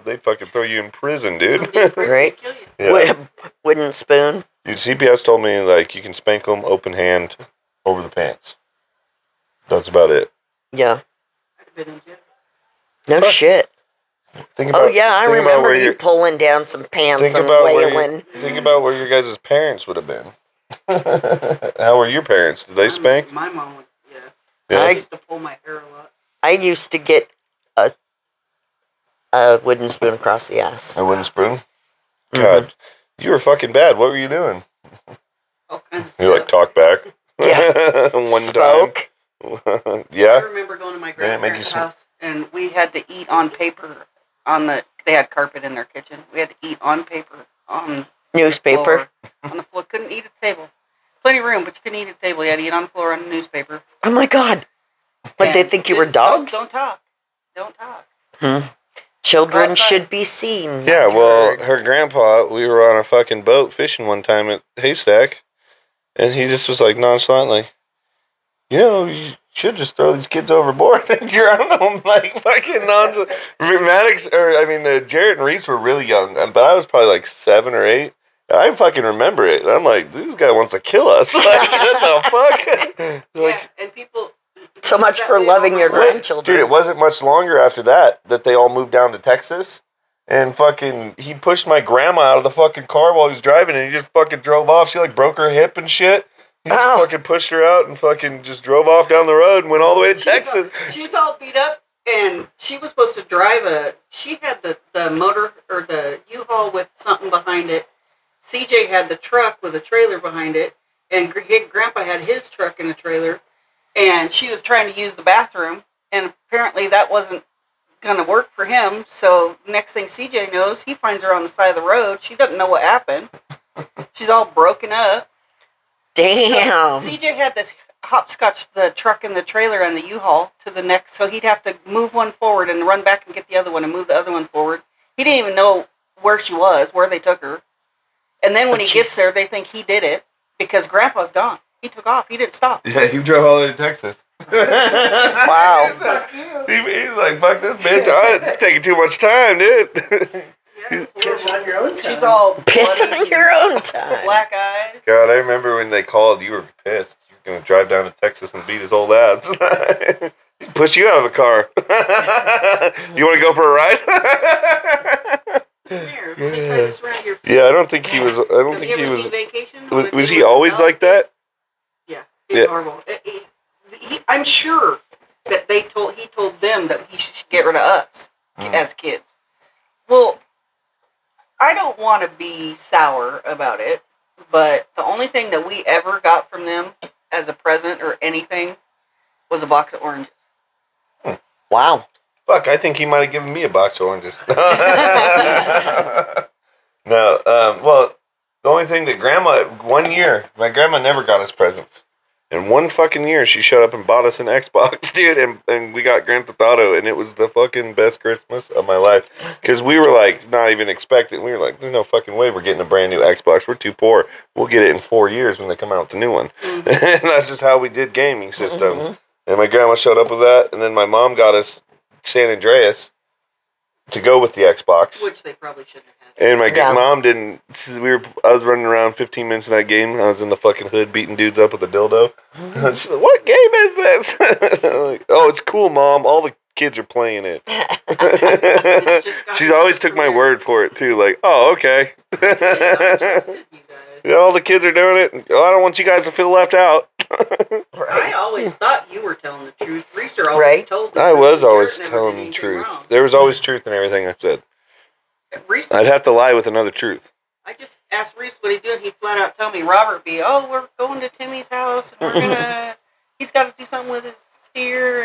S1: they'd fucking throw you in prison, dude.
S4: Somebody in prison
S2: Right.
S4: would kill you.
S1: Yeah.
S2: Wooden spoon.
S1: Dude, CPS told me, like, you can spank them open hand over the pants. That's about it.
S2: Yeah.
S4: I'd have been in jail.
S2: No
S1: Fuck.
S2: shit.
S1: Think about,
S2: Oh yeah, I
S1: think about
S2: remember
S1: where
S2: you
S1: your-
S2: pulling down some pants
S1: think
S2: and
S1: about
S2: wailing.
S1: think about where your guys' parents would have been. How were your parents? Did they spank?
S4: My mom would, yeah.
S1: Yeah.
S4: I used to pull my hair a lot.
S2: I used to get a wooden spoon across the ass.
S1: A wooden spoon?
S2: Mhm.
S1: God, you were fucking bad. What were you doing?
S4: All kinds of
S1: You
S4: stuff.
S1: like talk back?
S2: Yeah.
S1: One
S2: Spoke.
S1: time.
S4: I
S1: Yeah.
S4: remember going to my
S1: They didn't make
S4: grandparents'
S1: you
S4: house, and we had to eat on paper. They had carpet in their kitchen. We had to eat on paper on
S2: Newspaper.
S4: on the floor. Couldn't eat at the table. Plenty of room, but you couldn't eat at the table. You had to eat on the floor on the newspaper.
S2: Oh my god. What, they
S4: And
S2: think you were dogs?
S4: Don't talk. Don't talk.
S2: Children
S4: outside.
S2: should be seen.
S1: Yeah,
S2: not
S1: well,
S2: heard.
S1: her grandpa, we were on a fucking boat fishing one time at Haystack, and he just was like nonchalantly, you should just throw these kids overboard and drown them, like fucking nonchalant. Jarrett and Reese were really young, but I was probably like 7 or 8. I fucking remember it. I'm like, this guy wants to kill us. Like, what the fuck?
S4: Yeah, and people.
S2: So much
S4: that
S2: for
S4: way
S2: loving
S4: all
S2: your
S4: my life.
S2: grandchildren.
S1: Dude, it wasn't much longer after that they all moved down to Texas. And fucking, he pushed my grandma out of the fucking car while he was driving, and he just fucking drove off. She like broke her hip and shit. He just
S2: Ow.
S1: fucking pushed her out and fucking just drove off down the road and went all the way to Texas.
S4: She was all beat up, and she was supposed to drive she had the motor, or the U-Haul with something behind it. CJ had the truck with a trailer behind it, and Grandpa had his truck and a trailer, and she was trying to use the bathroom, and apparently that wasn't going to work for him, so next thing CJ knows, he finds her on the side of the road. She doesn't know what happened. She's all broken up.
S2: Damn.
S4: So CJ had to hopscotch the truck and the trailer and the U-Haul to the next, so he'd have to move one forward and run back and get the other one and move the other one forward. He didn't even know where she was, where they took her. And then when he gets there, they think he did it because Grandpa's gone. He took off. He didn't stop.
S1: Yeah, he drove all the way to Texas.
S2: Wow.
S1: He's like, fuck this bitch. It's taking too much time, dude.
S5: Piss on your own time.
S4: She's all
S2: Piss
S4: bloody
S2: on your own time.
S4: black eyes.
S1: God, I remember when they called, you were pissed. You were going to drive down to Texas and beat his old ass. He'd push you out of a car. You want to go for a ride?
S4: Here, let me tie this around your
S1: Yeah, I don't think he was. I don't
S4: Have
S1: think
S4: you
S1: he
S4: ever
S1: was.
S4: seen Vacation?
S1: Was he always like that?
S4: Yeah, it's
S1: Yeah.
S4: horrible. I'm sure that he told them that he should get rid of us as kids. Well, I don't want to be sour about it, but the only thing that we ever got from them as a present or anything was a box of oranges.
S2: Wow.
S1: Fuck, I think he might have given me a box of oranges. No, well, the only thing that one year, my grandma never got us presents. And one fucking year, she showed up and bought us an Xbox, dude, and we got Grand Theft Auto, and it was the fucking best Christmas of my life. Because we were, like, not even expecting. We were like, there's no fucking way we're getting a brand new Xbox. We're too poor. We'll get it in 4 years when they come out with the new one. Mm-hmm. And that's just how we did gaming systems. Mm-hmm. And my grandma showed up with that, and then my mom got us San Andreas to go with the Xbox.
S4: Which they probably shouldn't have had.
S1: And my mom didn't. I was running around 15 minutes in that game. I was in the fucking hood beating dudes up with a dildo. She's like, what game is this? Like, oh, it's cool, Mom. All the kids are playing it. She's always took my word for it too. Like, oh, okay. Yeah, all the kids are doing it. Oh, I don't want you guys to feel left out.
S4: I always thought you were telling the truth. Reeser always told the truth.
S1: I was always telling the truth.
S4: Wrong.
S1: There was always truth in everything I said.
S4: Reese,
S1: I'd have to lie with another truth.
S4: I just asked Reese what he did. He flat out told me, Robert we're going to Timmy's house and he's got to do something with his steer.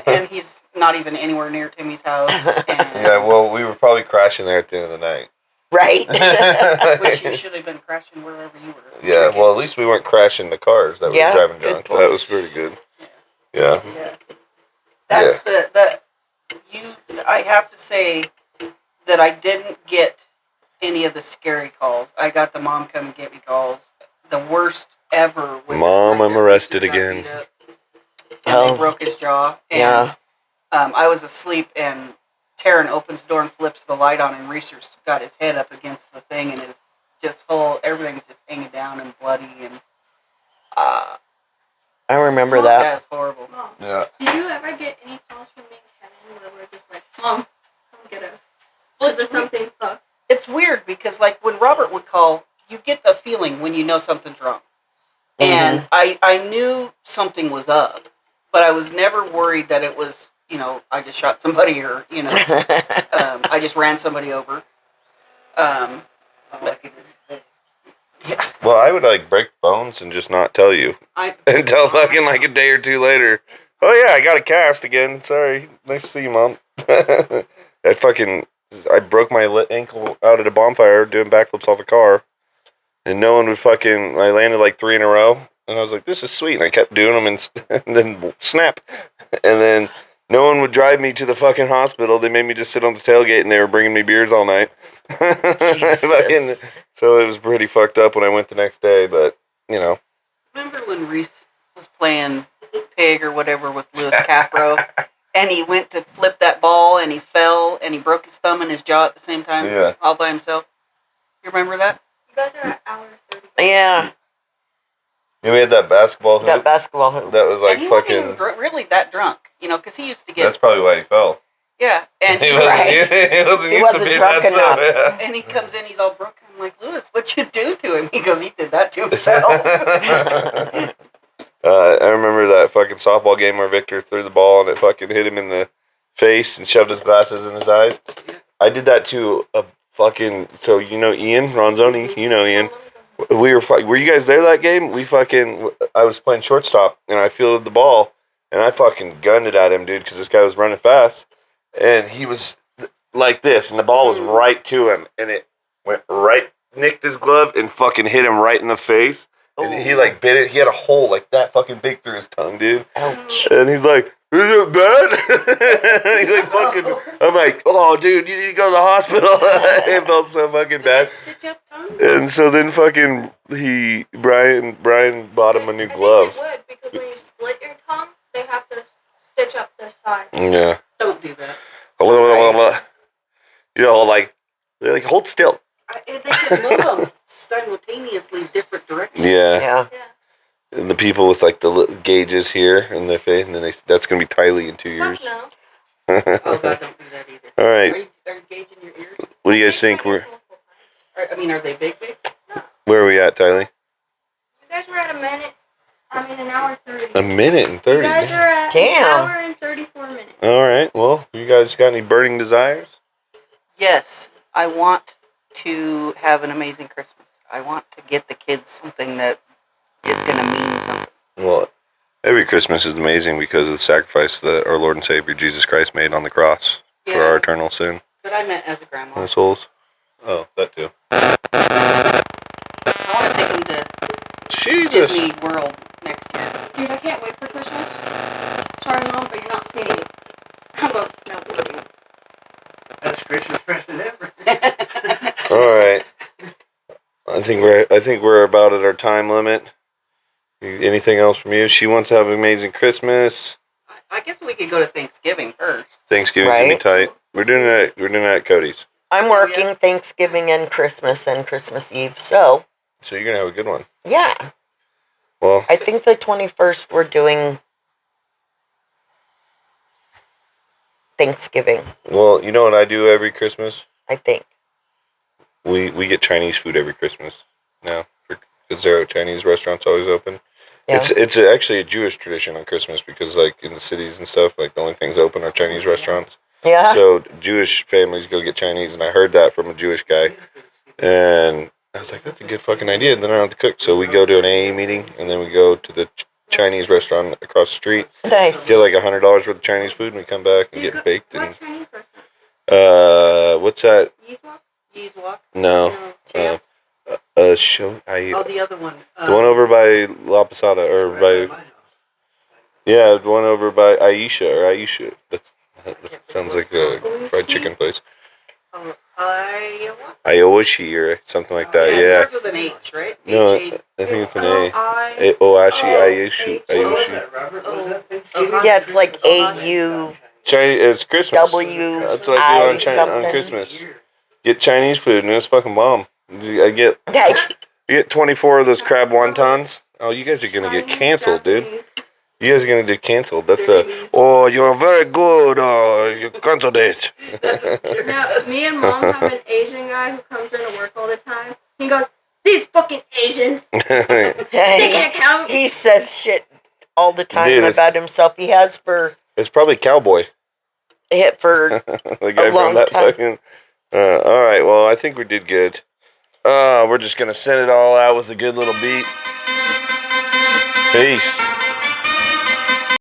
S4: And he's not even anywhere near Timmy's house. And,
S1: yeah, well, we were probably crashing there at the end of the night.
S2: Right.
S4: Which you should have been crashing wherever you were.
S1: Yeah, well, at least we weren't crashing the cars that were driving drunk. That was pretty good. Yeah.
S4: That's I have to say that I didn't get any of the scary calls. I got the mom come and get me calls. The worst ever was
S1: Mom, I'm arrested again.
S4: And they broke his jaw. And, I was asleep and Taryn opens the door and flips the light on and Reese's got his head up against the thing and is just everything's just hanging down and bloody and
S2: I remember that.
S4: That's horrible.
S3: Mom,
S1: yeah.
S3: Did you ever get any calls from me and Kevin where we're just like, Mom, come get us?
S4: Well, it's weird because like when Robert would call, you get a feeling when you know something's wrong. Mm-hmm. And I knew something was up, but I was never worried that it was, I just shot somebody or, I just ran somebody over. Yeah.
S1: Well, I would like break bones and just not tell you until fucking like a day or two later. Oh yeah, I got a cast again. Sorry. Nice to see you, Mom. I broke my ankle out at a bonfire doing backflips off a car. And no one would I landed like 3 in a row. And I was like, this is sweet. And I kept doing them and then snap. And then no one would drive me to the fucking hospital. They made me just sit on the tailgate and they were bringing me beers all night. So it was pretty fucked up when I went the next day, but,
S4: Remember when Reese was playing pig or whatever with Louis Caffro? And he went to flip that ball, and he fell, and he broke his thumb and his jaw at the same time, all by himself. You remember that?
S3: You guys are at hour 30.
S2: Yeah.
S1: Yeah, we had that basketball hoop.
S2: That basketball hoop.
S1: That was like
S4: and he
S1: fucking...
S4: wasn't even really that drunk, because he used to get...
S1: That's probably why he fell.
S4: Yeah, and
S1: he wasn't used to being
S2: drunk
S1: that
S2: enough.
S1: Yeah.
S4: And he comes in, he's all broken. I'm like, Louis, what'd you do to him? He goes, he did that to himself.
S1: I remember that fucking softball game where Victor threw the ball and it fucking hit him in the face and shoved his glasses in his eyes. I did that to a fucking... So, Ian Ronzoni? Ian. Were you guys there that game? I was playing shortstop and I fielded the ball and I fucking gunned it at him, dude, because this guy was running fast. And he was like this and the ball was right to him and it went right, nicked his glove and fucking hit him right in the face. And he bit it. He had a hole like that fucking big through his tongue, dude.
S2: Ouch.
S1: And he's like, is it bad? He's like, fucking. I'm like, oh, dude, you need to go to the hospital. It felt so fucking bad. And so then fucking Brian bought him a new glove.
S3: I think it would, because when you split your tongue, they have to stitch up the side.
S1: Yeah.
S4: Don't do that.
S1: They're like, hold still.
S4: They can move them simultaneously different directions.
S1: Yeah. And the people with like the gauges here in their face, and then that's gonna be Tylea in 2 years.
S3: Fuck no.
S4: Oh God, don't do that either.
S1: All right.
S4: Are you gauging your ears?
S1: What do you guys think?
S4: Are they big?
S3: No.
S1: Where are we at, Tylea?
S3: You guys were at an hour 30.
S1: A minute and 30.
S3: You guys are at an hour and 34 minutes.
S1: All right. Well, you guys got any burning desires?
S4: Yes, I want to have an amazing Christmas. I want to get the kids something that is going to mean something.
S1: Well, every Christmas is amazing because of the sacrifice that our Lord and Savior Jesus Christ made on the cross for our eternal sin.
S4: But I meant as a grandma.
S1: Our souls. Oh, that too.
S4: I want to take them to Disney World next year.
S3: Dude, I can't wait for Christmas. Sorry, Mom, but you're not seeing me. I'm going to snowboarding.
S5: That's Christmas present ever.
S1: All right. I think we're about at our time limit. Anything else from you? She wants to have an amazing Christmas.
S4: I guess we could go to Thanksgiving first.
S1: Thanksgiving can be tight. We're doing that at Cody's.
S2: I'm working Thanksgiving and Christmas Eve, so
S1: you're gonna have a good one.
S2: Yeah.
S1: Well,
S2: I think the 21st we're doing Thanksgiving.
S1: Well, you know what I do every Christmas?
S2: I think.
S1: We get Chinese food every Christmas now because there are Chinese restaurants always open. Yeah. It's actually a Jewish tradition on Christmas because like in the cities and stuff, like the only things open are Chinese restaurants.
S2: Yeah.
S1: So Jewish families go get Chinese, and I heard that from a Jewish guy, and I was like, that's a good fucking idea. And then I don't have to cook, so we go to an AA meeting, and then we go to the Chinese restaurant across the street.
S2: Nice.
S1: Get like $100 worth of Chinese food, and we come back and get baked.
S3: What Chinese restaurant?
S1: What's that?
S4: Yizwok?
S1: No.
S4: The other one.
S1: The one over by La Posada, or by... Yeah, the one over by Aisha. That sounds like a fried chicken place. Aoshi or something like that,
S4: It starts with an H, right?
S1: No, I think it's an A. Aoshi.
S2: Yeah, it's like A-U...
S1: It's Christmas.
S2: W.
S1: That's what I do on Christmas. Get Chinese food, and it's fucking bomb. You get 24 of those crab wontons. Oh, you guys are gonna get canceled, dude. You guys are gonna get canceled. That's oh, you're very good. You canceled it.
S3: No, me and Mom have an Asian guy who comes in to work all the time. He goes, "These fucking Asians, they can't count."
S2: He says shit all the time about himself. He has for.
S1: It's probably Cowboy.
S2: For
S1: the guy
S2: a long
S1: from that
S2: time.
S1: fucking. All right. Well, I think we did good. We're just gonna send it all out with a good little beat. Peace.